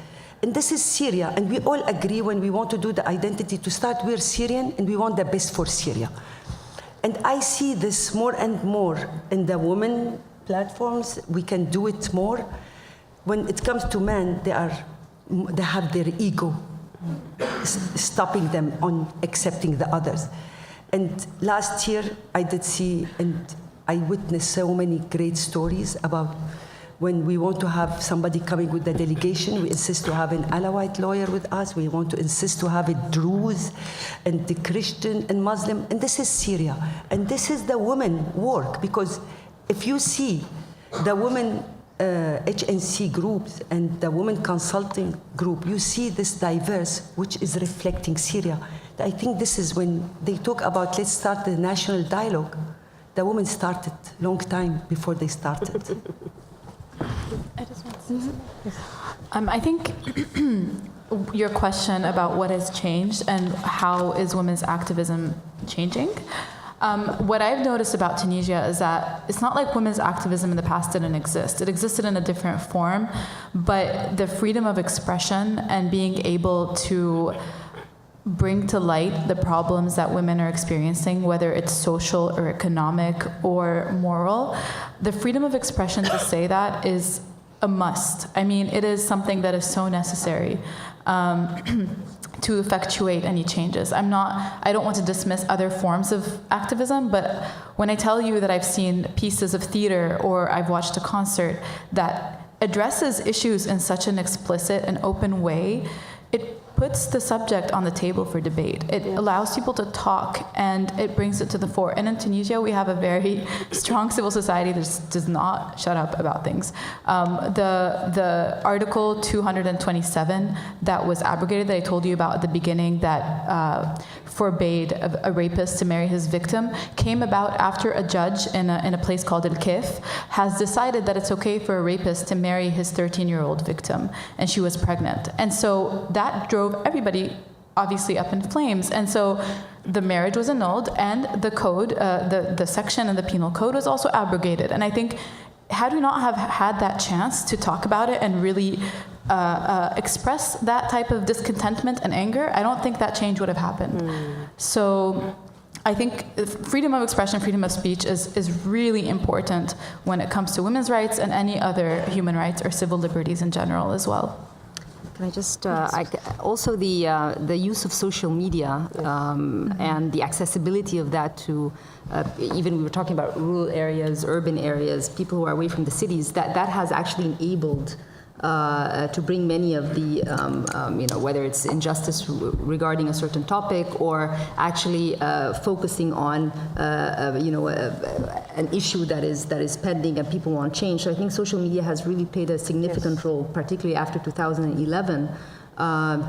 And this is Syria, and we all agree when we want to do the identity to start, we're Syrian, and we want the best for Syria. And I see this more and more in the women platforms. We can do it more. When it comes to men, they have their ego stopping them on accepting the others. And last year, I did see, and I witnessed so many great stories about when we want to have somebody coming with the delegation, we insist to have an Alawite lawyer with us. We want to insist to have a Druze and the Christian and Muslim. And this is Syria. And this is the women work, because if you see the women HNC groups and the women consulting group, you see this diverse, which is reflecting Syria. I think this is when they talk about let's start the national dialogue. The women started long time before they started. I just want to say something. I think your question about what has changed and how is women's activism changing. What I've noticed about Tunisia is that it's not like women's activism in the past didn't exist. It existed in a different form, but the freedom of expression and being able to bring to light the problems that women are experiencing, whether it's social or economic or moral, the freedom of expression to say that is a must. I mean, it is something that is so necessary to effectuate any changes. I don't want to dismiss other forms of activism, but when I tell you that I've seen pieces of theater or I've watched a concert that addresses issues in such an explicit and open way, it puts the subject on the table for debate. It allows people to talk, and it brings it to the fore. And in Tunisia, we have a very strong civil society that does not shut up about things. The Article 227 that was abrogated, that I told you about at the beginning, that forbade a rapist to marry his victim, came about after a judge in a place called al-Kif has decided that it's okay for a rapist to marry his 13-year-old victim, and she was pregnant. And so that drove everybody obviously up in flames. And so the marriage was annulled, and the code, the section in the penal code was also abrogated. And I think, had we not have had that chance to talk about it and really express that type of discontentment and anger, I don't think that change would have happened. So I think freedom of expression, freedom of speech is really important when it comes to women's rights and any other human rights or civil liberties in general as well. Can I just also the use of social media and the accessibility of that to even we were talking about rural areas, urban areas, people who are away from the cities. That has actually enabled to bring many of the whether it's injustice regarding a certain topic or actually focusing on an issue that is pending and people want change. So I think social media has really played a significant role, particularly after 2011,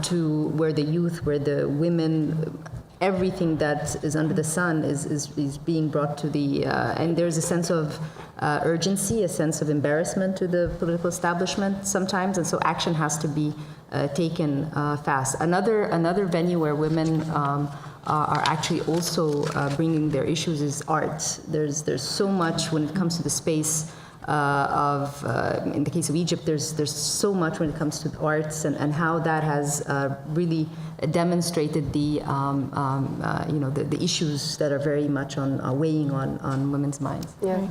to where the youth, where the women, everything that is under the sun is being brought to the and there's a sense of urgency, a sense of embarrassment to the political establishment sometimes, and so action has to be taken fast. Another venue where women are actually also bringing their issues is art. There's so much when it comes to the space in the case of Egypt, there's so much when it comes to arts and how that has really demonstrated the issues that are very much weighing on women's minds. Yeah.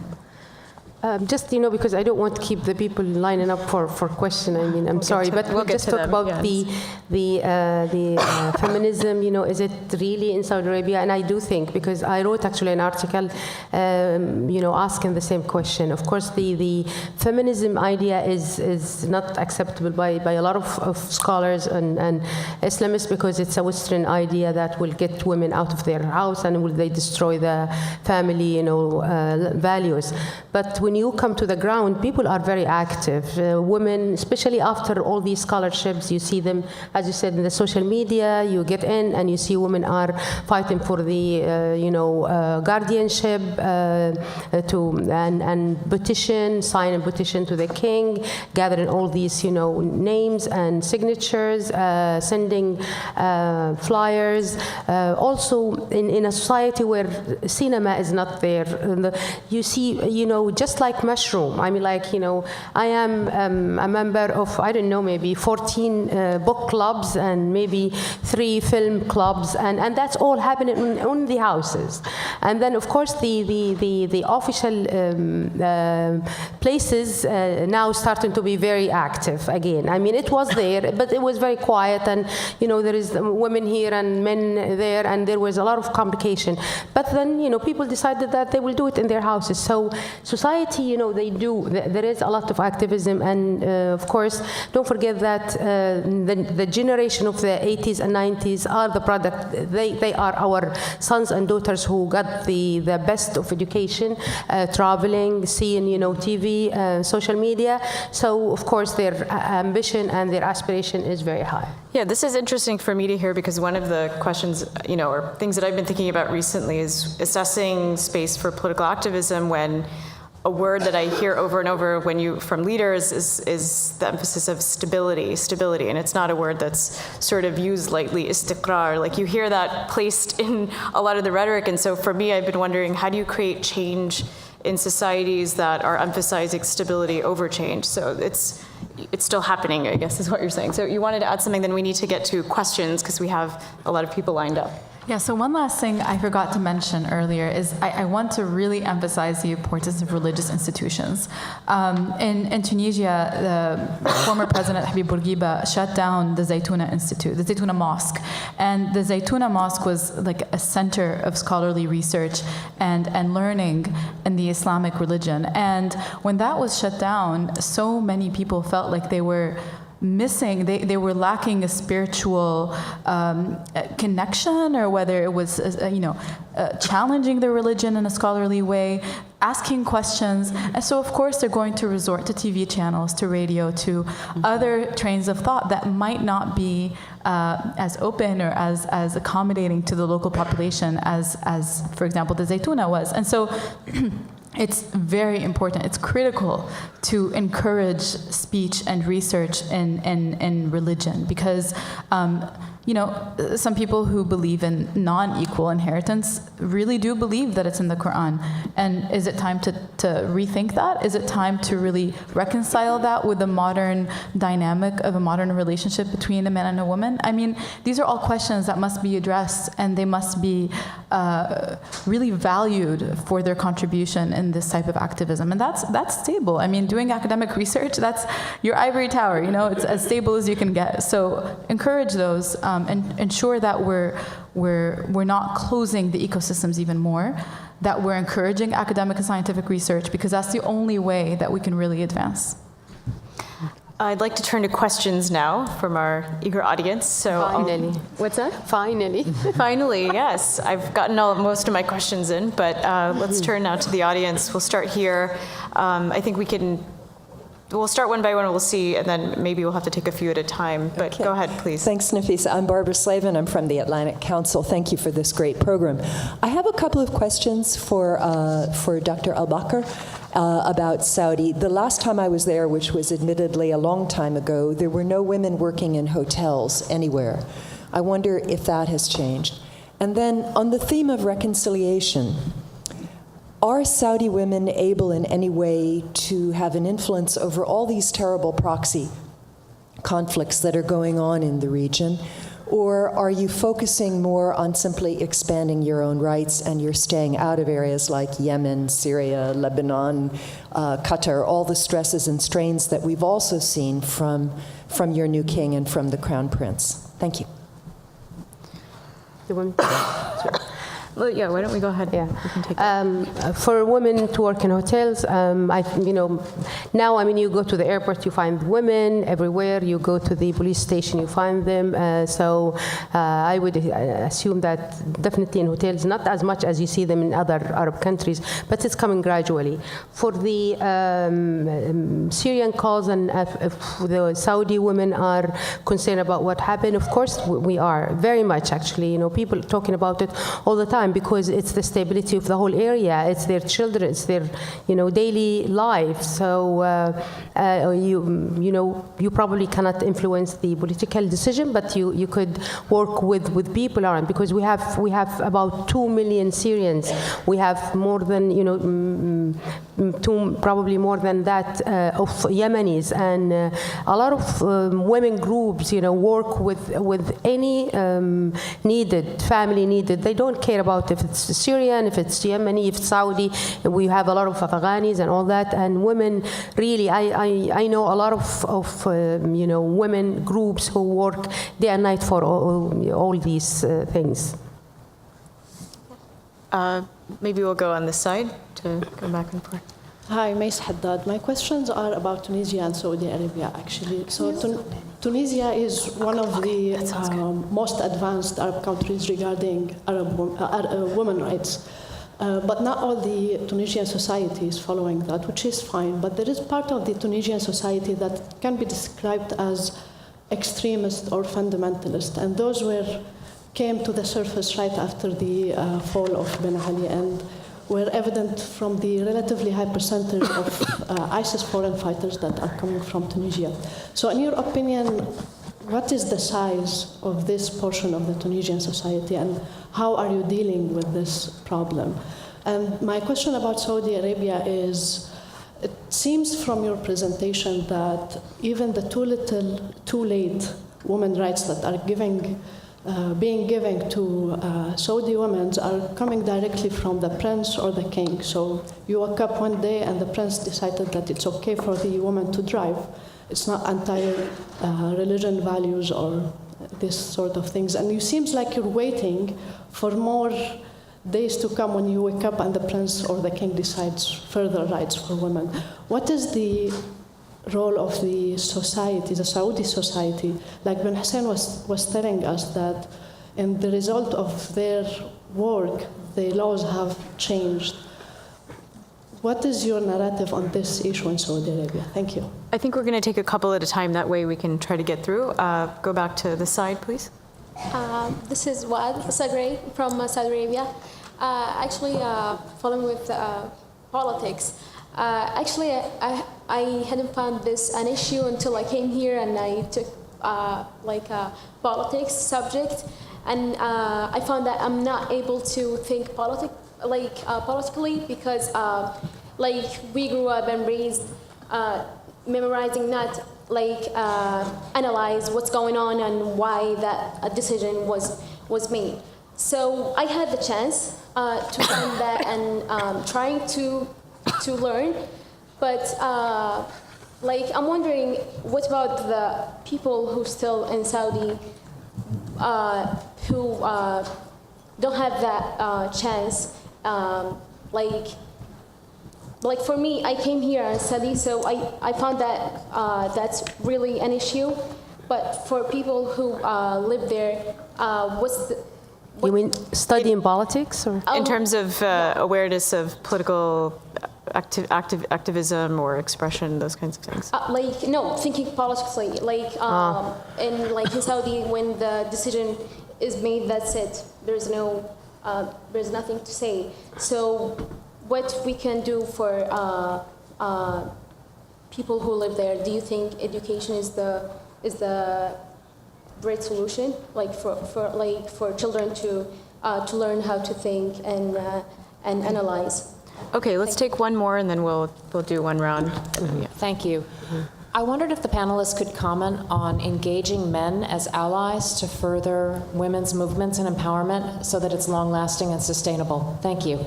Just, because I don't want to keep the people lining up for question. I mean, I'm sorry, but we'll just talk about the feminism. Is it really in Saudi Arabia? And I do think, because I wrote actually an article, asking the same question. Of course, the feminism idea is not acceptable by a lot of scholars and Islamists, because it's a Western idea that will get women out of their house and will they destroy the family, values. But when you come to the ground, people are very active. Women, especially after all these scholarships, you see them, as you said, in the social media. You get in and you see women are fighting for the, guardianship, and sign a petition to the king, gathering all these, names and signatures, sending flyers. Also, in a society where cinema is not there, you see, just like mushroom. I mean, I am a member of, I don't know, maybe 14 book clubs and maybe 3 film clubs, and that's all happening in the houses. And then, of course, the official places now starting to be very active again. I mean, it was there, but it was very quiet, and there is women here and men there, and there was a lot of complication. But then, people decided that they will do it in their houses. So society, there is a lot of activism, and of course, don't forget that the generation of the 80s and 90s are the product. They are our sons and daughters who got the best of education, traveling, seeing, TV, social media. So, of course, their ambition and their aspiration is very high. Yeah, this is interesting for me to hear, because one of the questions, or things that I've been thinking about recently is assessing space for political activism, when a word that I hear over and over from leaders is the emphasis of stability, and it's not a word that's sort of used lightly, istiqrar. Like, you hear that placed in a lot of the rhetoric, and so for me, I've been wondering, how do you create change in societies that are emphasizing stability over change? So it's still happening, I guess, is what you're saying. So you wanted to add something, then we need to get to questions, because we have a lot of people lined up. Yeah, so one last thing I forgot to mention earlier is I want to really emphasize the importance of religious institutions. In Tunisia, the former president Habib Bourguiba shut down the Zaytuna Institute, the Zaytuna Mosque. And the Zaytuna Mosque was like a center of scholarly research and learning in the Islamic religion. And when that was shut down, so many people felt like they were missing, they were lacking a spiritual connection, or whether it was, challenging their religion in a scholarly way, asking questions. And so, of course, they're going to resort to TV channels, to radio, to other trains of thought that might not be as open or as accommodating to the local population as, for example, the Zaytuna was. And so, it's very important, it's critical to encourage speech and research in religion, because some people who believe in non-equal inheritance really do believe that it's in the Quran. And is it time to rethink that? Is it time to really reconcile that with the modern dynamic of a modern relationship between a man and a woman? I mean, these are all questions that must be addressed, and they must be really valued for their contribution in this type of activism. And that's stable. I mean, doing academic research, that's your ivory tower, it's as stable as you can get. So encourage those, and ensure that we're not closing the ecosystems even more, that we're encouraging academic and scientific research, because that's the only way that we can really advance. I'd like to turn to questions now from our eager audience. So Finally. What's that? Finally. Finally, yes. I've gotten most of my questions in, but let's turn now to the audience. We'll start here. I think we'll start one by one, we'll see, and then maybe we'll have to take a few at a time. But Okay. Go ahead, please. Thanks, Nafeesa. I'm Barbara Slavin. I'm from the Atlantic Council. Thank you for this great program. I have a couple of questions for Dr. Al-Bakr about Saudi. The last time I was there, which was admittedly a long time ago, there were no women working in hotels anywhere. I wonder if that has changed. And then on the theme of reconciliation, are Saudi women able in any way to have an influence over all these terrible proxy conflicts that are going on in the region? Or are you focusing more on simply expanding your own rights, and you're staying out of areas like Yemen, Syria, Lebanon, Qatar, all the stresses and strains that we've also seen from your new king and from the Crown Prince? Thank you. Well, yeah, why don't we go ahead? Yeah. You can take that. For women to work in hotels, now, you go to the airport, you find women everywhere. You go to the police station, you find them. So I would assume that definitely in hotels, not as much as you see them in other Arab countries, but it's coming gradually. For the Syrian cause, and if the Saudi women are concerned about what happened, of course we are, very much actually. People talking about it all the time, because it's the stability of the whole area, it's their children, it's their daily life. So you probably cannot influence the political decision, but you could work with people around, because we have about 2 million Syrians. We have more than probably more than that of Yemenis, and a lot of women groups work with any family needed. They don't care about if it's Syrian, if it's Yemeni, if it's Saudi. We have a lot of Afghanis and all that, and women really, I know a lot of women groups who work day and night for all these things. Maybe we'll go on this side to go back and forth. Hi, Mace Haddad. My questions are about Tunisia and Saudi Arabia, actually. So Tunisia is one of the most advanced Arab countries regarding women rights. But not all the Tunisian society is following that, which is fine. But there is part of the Tunisian society that can be described as extremist or fundamentalist. And those came to the surface right after the fall of Ben Ali, and were evident from the relatively high percentage of ISIS foreign fighters that are coming from Tunisia. So in your opinion, what is the size of this portion of the Tunisian society, and how are you dealing with this problem? And my question about Saudi Arabia is, it seems from your presentation that even the too little, too late women's rights that are giving being given to Saudi women are coming directly from the prince or the king. So you woke up one day and the prince decided that it's okay for the woman to drive. It's not anti-religion values or this sort of things. And it seems like you're waiting for more days to come when you wake up and the prince or the king decides further rights for women. What is the role of the society, the Saudi society? Like Ben Hassine was telling us that in the result of their work, the laws have changed. What is your narrative on this issue in Saudi Arabia? Thank you. I think we're going to take a couple at a time. That way we can try to get through. Go back to the side, please. This is Wad Sagre from Saudi Arabia. Following with politics. I hadn't found this an issue until I came here and I took politics subject, and I found that I'm not able to think politically because we grew up and raised memorizing, not analyze what's going on and why that decision was made. So I had the chance to learn that and trying to learn, but I'm wondering, what about the people who still in Saudi who don't have that chance? For me, I came here and studied, so I found that that's really an issue. But for people who live there, You mean studying politics? Or? In terms of awareness of political activism or expression, those kinds of things? Thinking politically. In Saudi, when the decision is made, that's it. There's nothing to say. So what we can do for people who live there, do you think education is the great solution, for children to learn how to think and analyze? Okay, let's take one more and then we'll do one round. Yeah. Thank you. I wondered if the panelists could comment on engaging men as allies to further women's movements and empowerment so that it's long-lasting and sustainable. Thank you.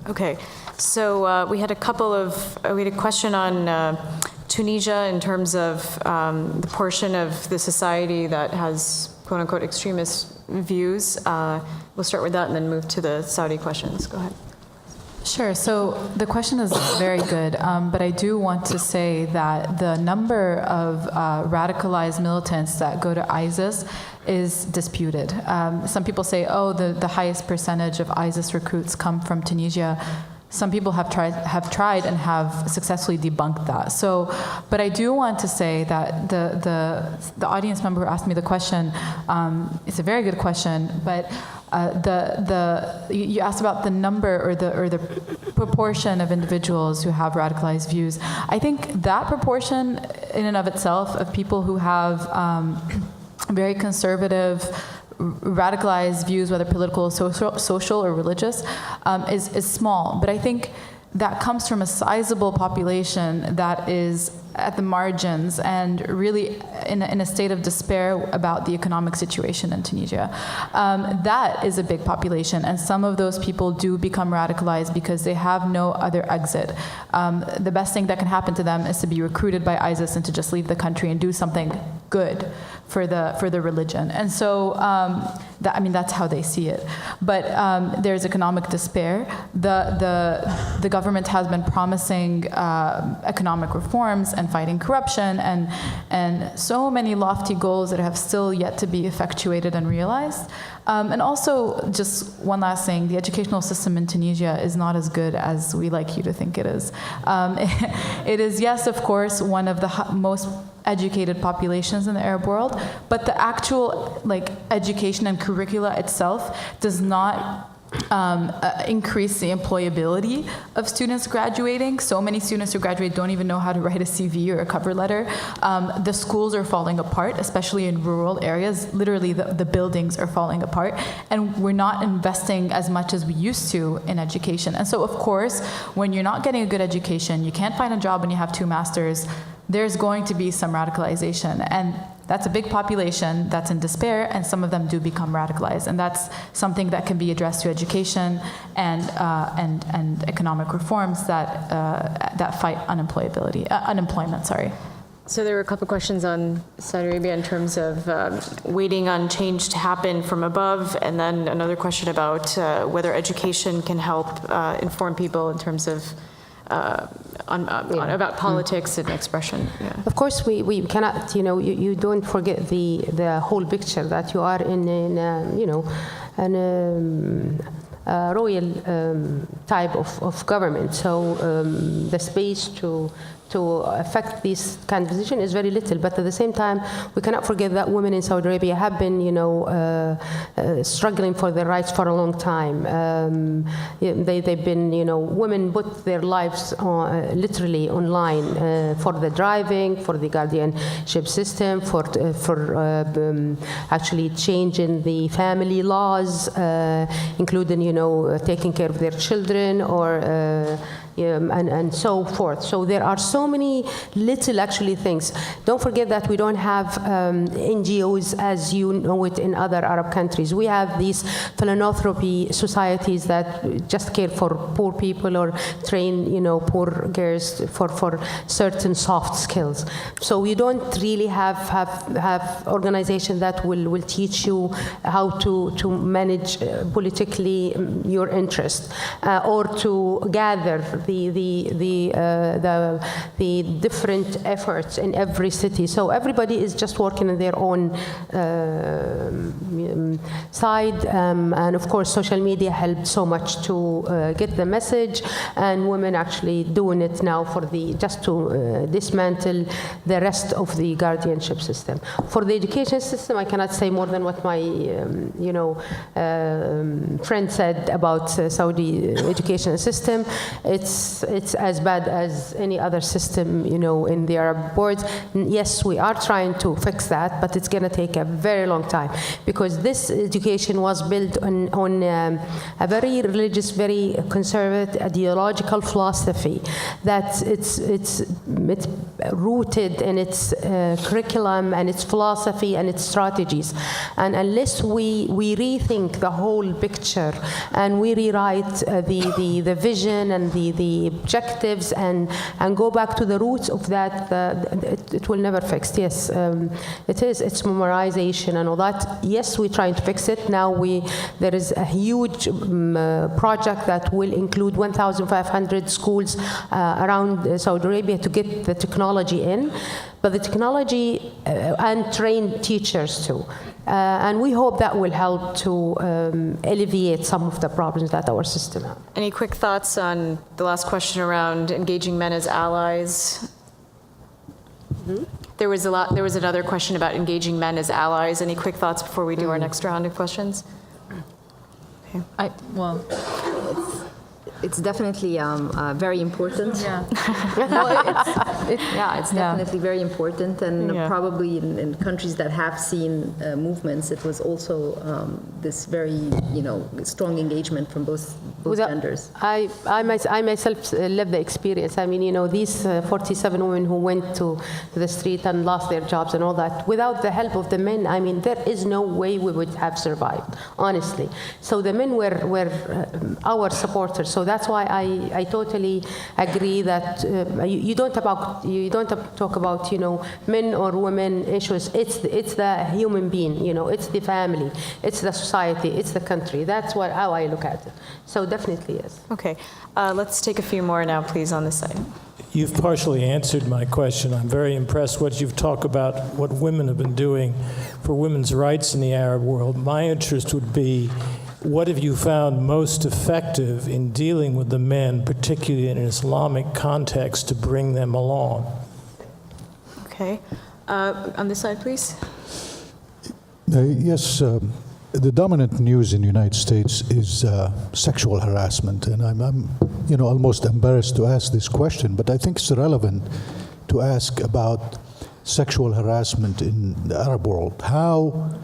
Okay, so we had a question on Tunisia in terms of the portion of the society that has quote-unquote extremist views. We'll start with that and then move to the Saudi questions. Go ahead. Sure. So the question is very good, but I do want to say that the number of radicalized militants that go to ISIS is disputed. Some people say, the highest percentage of ISIS recruits come from Tunisia. Some people have tried and have successfully debunked that. So, but I do want to say that the audience member who asked me the question, it's a very good question, but you asked about the number or the proportion of individuals who have radicalized views. I think that proportion in and of itself of people who have very conservative, radicalized views, whether political, social or religious, is small. But I think that comes from a sizable population that is at the margins and really in a state of despair about the economic situation in Tunisia. That is a big population, and some of those people do become radicalized because they have no other exit. The best thing that can happen to them is to be recruited by ISIS and to just leave the country and do something good for the religion. And so that's how they see it. But there's economic despair. The government has been promising economic reforms and fighting corruption and so many lofty goals that have still yet to be effectuated and realized. And also, just one last thing, the educational system in Tunisia is not as good as we like you to think it is. It is, yes, of course, one of the most educated populations in the Arab world, but the actual education and curricula itself does not increase the employability of students graduating. So many students who graduate don't even know how to write a CV or a cover letter. The schools are falling apart, especially in rural areas. Literally, the buildings are falling apart, and we're not investing as much as we used to in education. And so, of course, when you're not getting a good education, you can't find a job when you have 2 masters, there's going to be some radicalization. And that's a big population that's in despair, and some of them do become radicalized. And that's something that can be addressed through education and economic reforms that fight unemployment. So there were a couple of questions on Saudi Arabia in terms of waiting on change to happen from above, and then another question about whether education can help inform people in terms of about politics and expression. Yeah. Of course, we cannot, you don't forget the whole picture that you are in a royal type of government. So the space to affect this kind of position is very little. But at the same time, we cannot forget that women in Saudi Arabia have been, struggling for their rights for a long time. They've been, women put their lives literally online for the driving, for the guardianship system, for actually changing the family laws, including, taking care of their children or and so forth. So there are so many little actually things. Don't forget that we don't have NGOs as you know it in other Arab countries. We have these philanthropy societies that just care for poor people or train poor girls for certain soft skills. So we don't really have organizations that will teach you how to manage politically your interest or to gather the different efforts in every city. So everybody is just working in their own side, and of course social media helped so much to get the message, and women actually doing it now just to dismantle the rest of the guardianship system. For the education system, I cannot say more than what my friend said about Saudi education system. It's as bad as any other system, in the Arab boards. Yes, we are trying to fix that, but it's going to take a very long time because this education was built on a very religious, very conservative, ideological philosophy that it's rooted in its curriculum and its philosophy and its strategies. And unless we rethink the whole picture and we rewrite the vision and the objectives and go back to the roots of that, it will never fix. Yes, it's memorization and all that. Yes, we're trying to fix it. Now there is a huge project that will include 1,500 schools around Saudi Arabia to get the technology in, but the technology and train teachers too. And we hope that will help to alleviate some of the problems that our system has. Any quick thoughts on the last question around engaging men as allies? Mm-hmm. There was another question about engaging men as allies. Any quick thoughts before we do our next round of questions? Okay. It's definitely very important. Yeah. It's definitely very important, and probably in countries that have seen movements, it was also this very strong engagement from both genders. I myself lived the experience. I mean, these 47 women who went to the street and lost their jobs and all that, without the help of the men, I mean, there is no way we would have survived, honestly. So the men were our supporters. So that's why I totally agree that you don't talk about men or women issues. It's the human being, it's the family, it's the society, it's the country. That's how I look at it. So definitely yes. Okay, let's take a few more now, please, on this side. You've partially answered my question. I'm very impressed what you've talked about, what women have been doing for women's rights in the Arab world. My interest would be, what have you found most effective in dealing with the men, particularly in an Islamic context, to bring them along? Okay. On this side, please. Yes. The dominant news in the United States is sexual harassment, and I'm almost embarrassed to ask this question, but I think it's relevant to ask about sexual harassment in the Arab world. How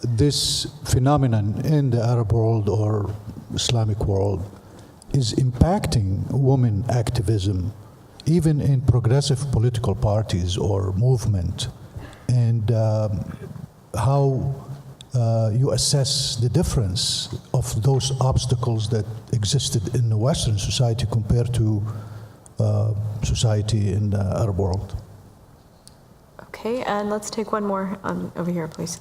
this phenomenon in the Arab world or Islamic world is impacting women activism even in progressive political parties or movement, and how you assess the difference of those obstacles that existed in the Western society compared to society in the Arab world. Okay, and let's take one more over here, please.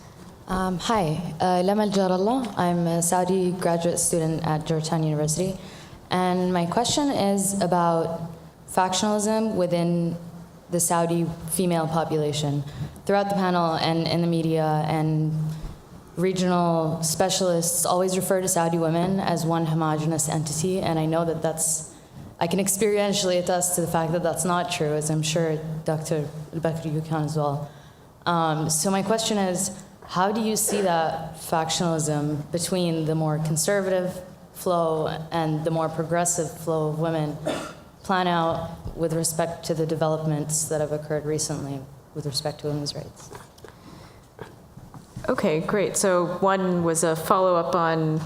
Hi, Lamal Jarallah. I'm a Saudi graduate student at Georgetown University. And my question is about factionalism within the Saudi female population. Throughout the panel and in the media and regional specialists always refer to Saudi women as one homogenous entity, and I know that I can experientially attest to the fact that that's not true, as I'm sure Dr. al-Bakr, you can as well. So my question is, how do you see that factionalism between the more conservative flow and the more progressive flow of women plan out with respect to the developments that have occurred recently with respect to women's rights? Okay, great. So one was a follow-up on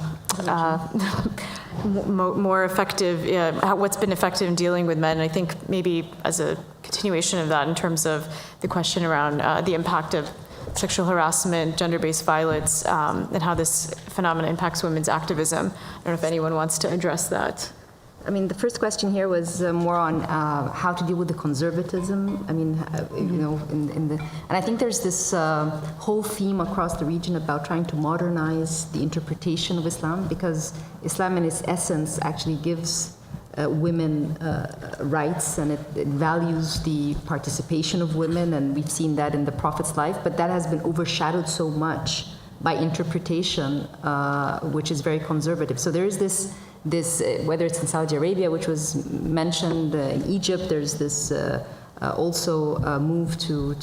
more effective, what's been effective in dealing with men. I think maybe as a continuation of that in terms of the question around the impact of sexual harassment, gender-based violence, and how this phenomenon impacts women's activism. I don't know if anyone wants to address that. I mean, the first question here was more on how to deal with the conservatism. I mean, you know, and I think there's this whole theme across the region about trying to modernize the interpretation of Islam, because Islam in its essence actually gives women rights, and it values the participation of women, and we've seen that in the Prophet's life, but that has been overshadowed so much by interpretation, which is very conservative. So there is this whether it's in Saudi Arabia, which was mentioned, in Egypt, there's this also move to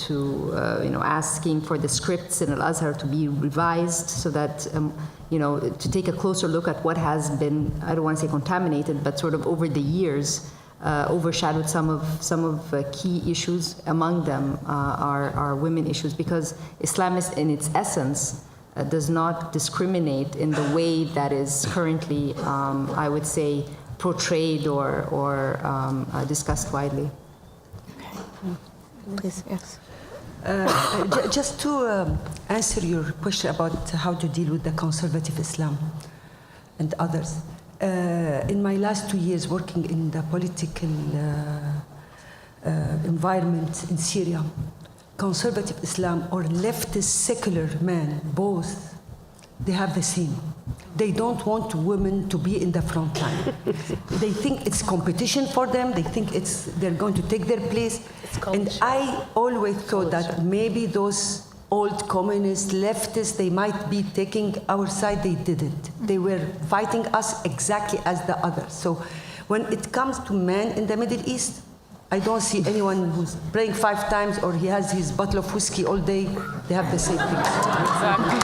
asking for the scripts in Al-Azhar to be revised so that, to take a closer look at what has been, I don't want to say contaminated, but sort of over the years, overshadowed some of key issues. Among them are women issues, because Islam is, in its essence, does not discriminate in the way that is currently, I would say, portrayed or discussed widely. Okay. Please, yes. Just to answer your question about how to deal with the conservative Islam and others. In my last 2 years working in the political environment in Syria, conservative Islam or leftist secular man, both, they have the same. They don't want women to be in the front line. They think it's competition for them. They think they're going to take their place. And I always thought that maybe those old communist leftists, they might be taking our side. They didn't. They were fighting us exactly as the others. So when it comes to men in the Middle East, I don't see anyone who's praying 5 times or he has his bottle of whiskey all day. They have the same thing. Exactly.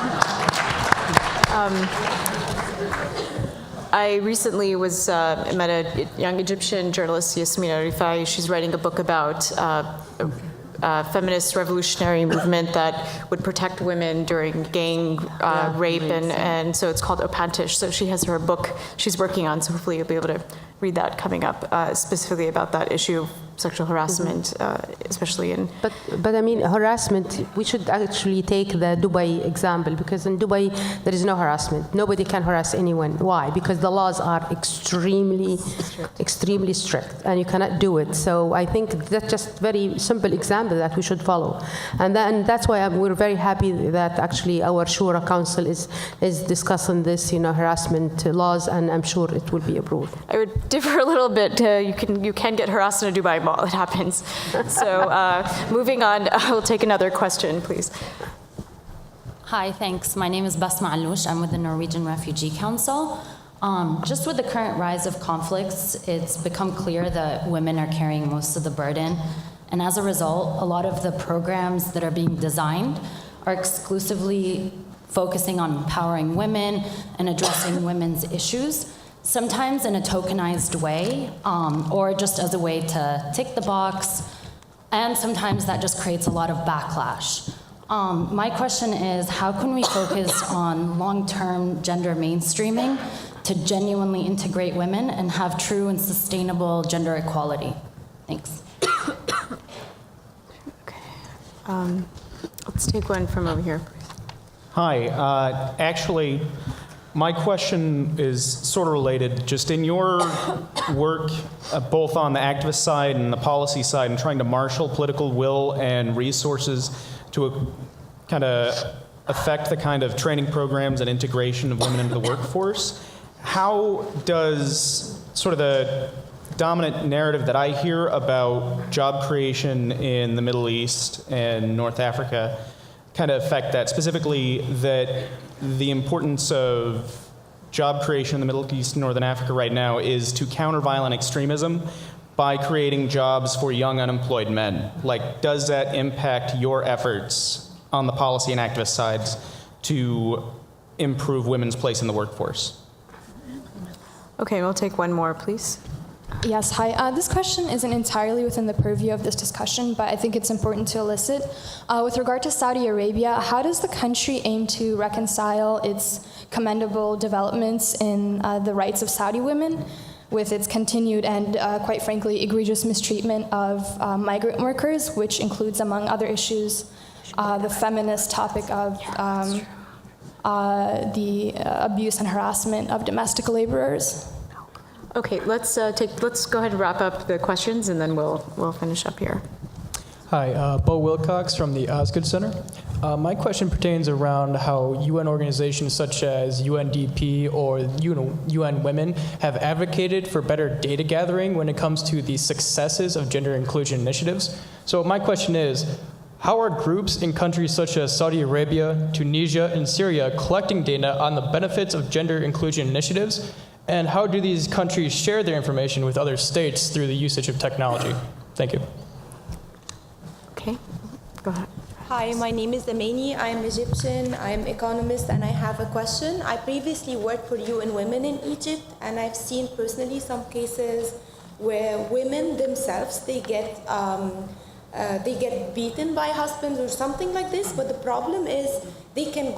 I recently met a young Egyptian journalist, Yasmina Rifai. She's writing a book about feminist revolutionary movement that would protect women during gang rape, and so it's called Opantish. So she has her book she's working on, so hopefully you'll be able to read that coming up, specifically about that issue of sexual harassment, especially in... But I mean, harassment, we should actually take the Dubai example, because in Dubai, there is no harassment. Nobody can harass anyone. Why? Because the laws are extremely strict, and you cannot do it. So I think that's just very simple example that we should follow. And that's why we're very happy that actually our Shura Council is discussing this, harassment laws, and I'm sure it will be approved. I would differ a little bit. You can get harassed in a Dubai mall. It happens. So moving on, we'll take another question, please. Hi, thanks. My name is Basma Alouche. I'm with the Norwegian Refugee Council. Just with the current rise of conflicts, it's become clear that women are carrying most of the burden. And as a result, a lot of the programs that are being designed are exclusively focusing on empowering women and addressing women's issues, sometimes in a tokenized way, or just as a way to tick the box, and sometimes that just creates a lot of backlash. My question is, how can we focus on long-term gender mainstreaming to genuinely integrate women and have true and sustainable gender equality? Thanks. Let's take one from over here. Hi. Actually, my question is sort of related. Just in your work, both on the activist side and the policy side, and trying to marshal political will and resources to kind of affect the kind of training programs and integration of women into the workforce, how does sort of the dominant narrative that I hear about job creation in the Middle East and North Africa kind of affect that? Specifically, that the importance of job creation in the Middle East and Northern Africa right now is to counter violent extremism by creating jobs for young unemployed men. Like, does that impact your efforts on the policy and activist sides to improve women's place in the workforce? Okay, we'll take one more, please. Yes, hi. This question isn't entirely within the purview of this discussion, but I think it's important to elicit. With regard to Saudi Arabia, how does the country aim to reconcile its commendable developments in the rights of Saudi women with its continued and, quite frankly, egregious mistreatment of migrant workers, which includes, among other issues, the feminist topic of the abuse and harassment of domestic laborers? Okay, let's go ahead and wrap up the questions, and then we'll finish up here. Hi, Bo Wilcox from the Osgood Center. My question pertains around how UN organizations such as UNDP or UN Women have advocated for better data gathering when it comes to the successes of gender inclusion initiatives. So my question is, how are groups in countries such as Saudi Arabia, Tunisia, and Syria collecting data on the benefits of gender inclusion initiatives? And how do these countries share their information with other states through the usage of technology? Thank you. Okay, go ahead. Hi, my name is Amani. I am Egyptian. I am economist, and I have a question. I previously worked for UN Women in Egypt, and I've seen personally some cases where women themselves, they get beaten by husbands or something like this. But the problem is they can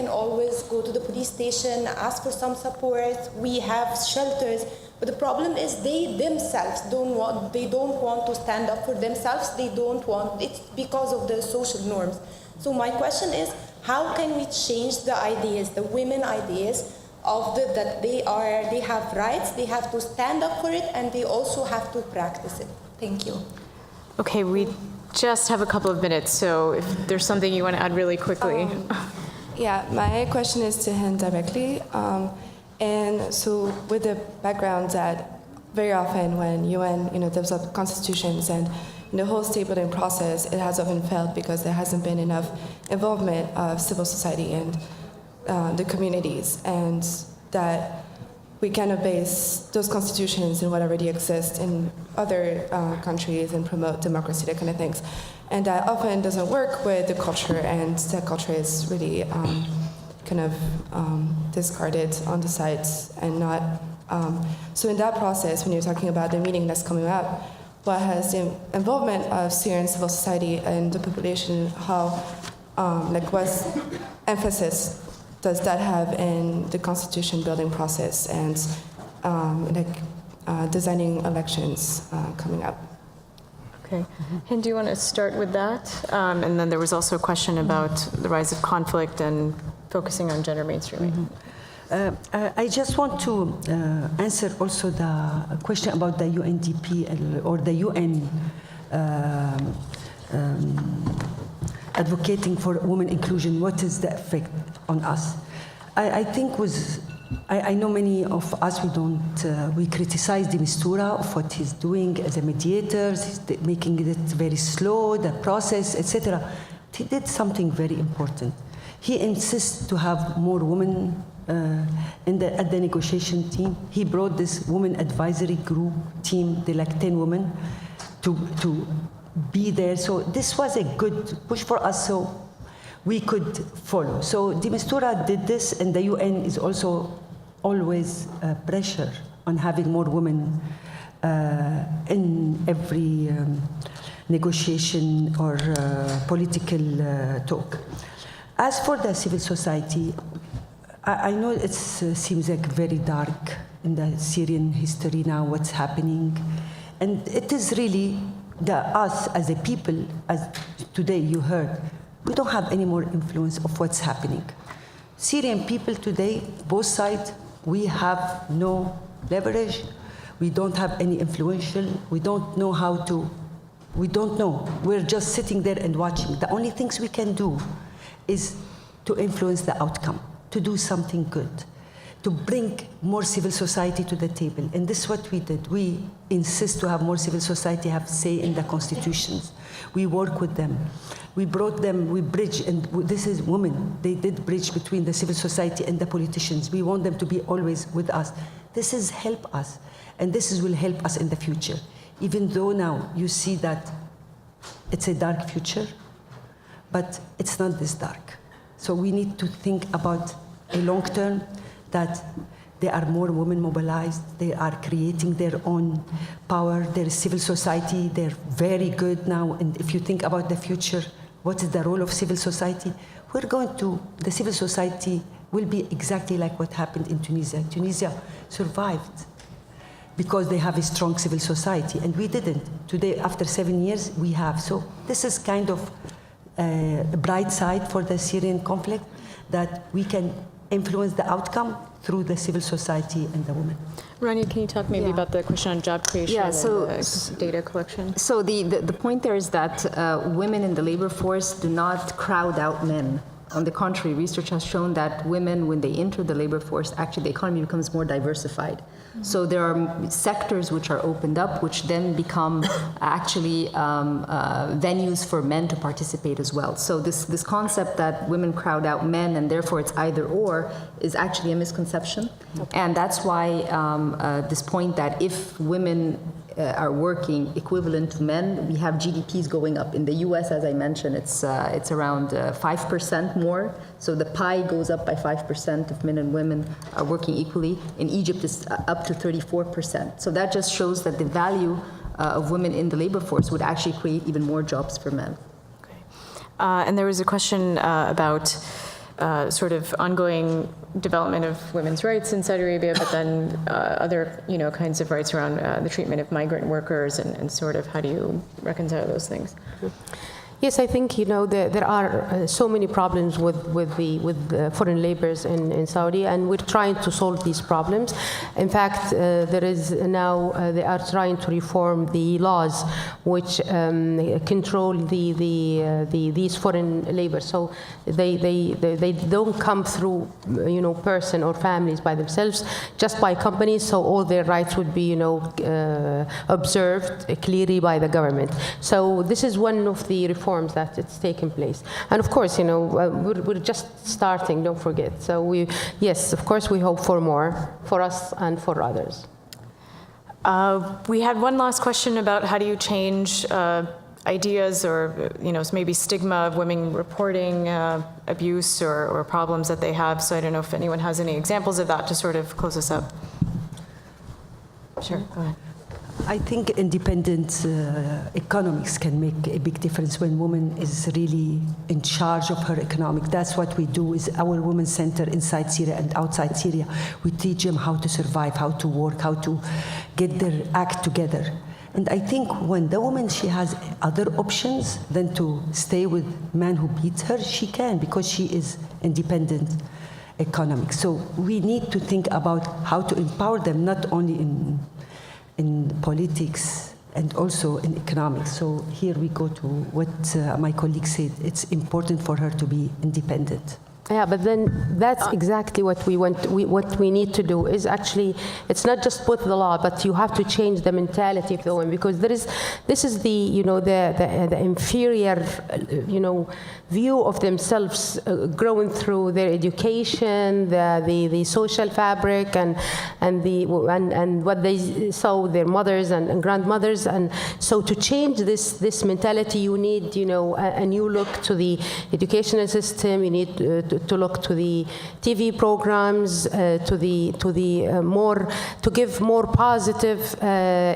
always go to the police station, ask for some support. We have shelters. But the problem is they themselves don't want to stand up for themselves. It's because of the social norms. So my question is, how can we change the ideas, the women ideas, that they have rights, they have to stand up for it, and they also have to practice it? Thank you. Okay, we just have a couple of minutes, so if there's something you want to add really quickly. Yeah, my question is to Hind directly. And so with the background that very often when UN develops constitutions and in the whole state building process, it has often failed because there hasn't been enough involvement of civil society and the communities, and that we kind of base those constitutions in what already exists in other countries and promote democracy, that kind of things. And that often doesn't work with the culture, and that culture is really discarded on the sides and not. So in that process, when you're talking about the meeting that's coming up, what has the involvement of Syrian civil society and the population, what emphasis does that have in the constitution building process and designing elections coming up? Okay. Hind, do you want to start with that? And then there was also a question about the rise of conflict and focusing on gender mainstreaming. I just want to answer also the question about the UNDP or the UN advocating for women inclusion. What is the effect on us? I think I know many of us, we criticize the Mistura of what he's doing as a mediator, he's making it very slow, the process, etc. He did something very important. He insists to have more women at the negotiation team. He brought this women advisory group team, they like 10 women, to be there. So this was a good push for us, so we could follow. So the Mistura did this, and the UN is also always pressure on having more women in every negotiation or political talk. As for the civil society, I know it seems like very dark in the Syrian history now, what's happening. And it is really us as a people, as today you heard, we don't have any more influence of what's happening. Syrian people today, both sides, we have no leverage. We don't have any influential. We don't know how to. We don't know. We're just sitting there and watching. The only things we can do is to influence the outcome, to do something good, to bring more civil society to the table. And this is what we did. We insist to have more civil society have say in the constitutions. We work with them. We brought them, we bridge, and this is women. They did bridge between the civil society and the politicians. We want them to be always with us. This is help us, and this will help us in the future. Even though now you see that it's a dark future, but it's not this dark. So we need to think about a long term, that there are more women mobilized, they are creating their own power, there is civil society, they're very good now, and if you think about the future, what is the role of civil society? The civil society will be exactly like what happened in Tunisia. Tunisia survived because they have a strong civil society, and we didn't. Today, after 7 years, we have. So this is kind of a bright side for the Syrian conflict, that we can influence the outcome through the civil society and the women. Rania, can you talk maybe about the question on job creation and data collection? So the point there is that women in the labor force do not crowd out men. On the contrary, research has shown that women, when they enter the labor force, actually the economy becomes more diversified. So there are sectors which are opened up, which then become actually venues for men to participate as well. So this concept that women crowd out men and therefore it's either or is actually a misconception. And that's why this point that if women are working equivalent to men, we have GDPs going up. In the US, as I mentioned, it's around 5% more. So the pie goes up by 5% if men and women are working equally. In Egypt, it's up to 34%. So that just shows that the value of women in the labor force would actually create even more jobs for men. Okay. And there was a question about sort of ongoing development of women's rights in Saudi Arabia, but then other kinds of rights around the treatment of migrant workers and sort of how do you reconcile those things? Yes, I think there are so many problems with the foreign laborers in Saudi, and we're trying to solve these problems. In fact, there is now they are trying to reform the laws which control these foreign labor. So they don't come through person or families by themselves, just by companies. So all their rights would be observed clearly by the government. So this is one of the reforms that it's taken place. And of course, we're just starting, don't forget. So yes, of course, we hope for more for us and for others. We had one last question about how do you change ideas or maybe stigma of women reporting abuse or problems that they have. So I don't know if anyone has any examples of that to sort of close us up. Sure, go ahead. I think independent economics can make a big difference when woman is really in charge of her economic. That's what we do is our women's center inside Syria and outside Syria. We teach them how to survive, how to work, how to get their act together. And I think when the woman, she has other options than to stay with man who beats her, she can because she is independent economic. So we need to think about how to empower them, not only in politics and also in economics. So here we go to what my colleague said. It's important for her to be independent. Yeah, but then that's exactly what we want. What we need to do is actually, it's not just put the law, but you have to change the mentality of the women, because this is the the inferior view of themselves growing through their education, the social fabric, and what they saw their mothers and grandmothers, and so to change this mentality, you need a new look to the educational system. You need to look to the TV programs, to give more positive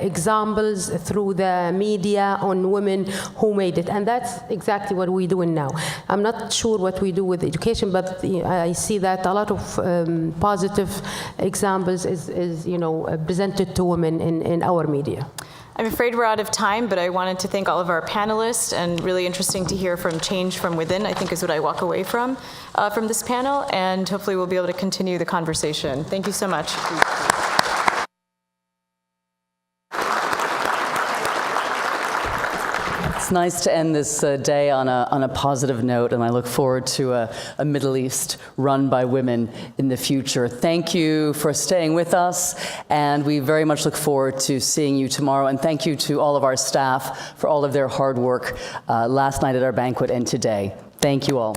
examples through the media on women who made it, and that's exactly what we're doing now. I'm not sure what we do with education, but I see that a lot of positive examples is presented to women in our media. I'm afraid we're out of time, but I wanted to thank all of our panelists, and really interesting to hear from change from within, I think is what I walk away from this panel, and hopefully we'll be able to continue the conversation. Thank you so much. It's nice to end this day on a positive note, and I look forward to a Middle East run by women in the future. Thank you for staying with us, and we very much look forward to seeing you tomorrow. And thank you to all of our staff for all of their hard work last night at our banquet and today. Thank you all.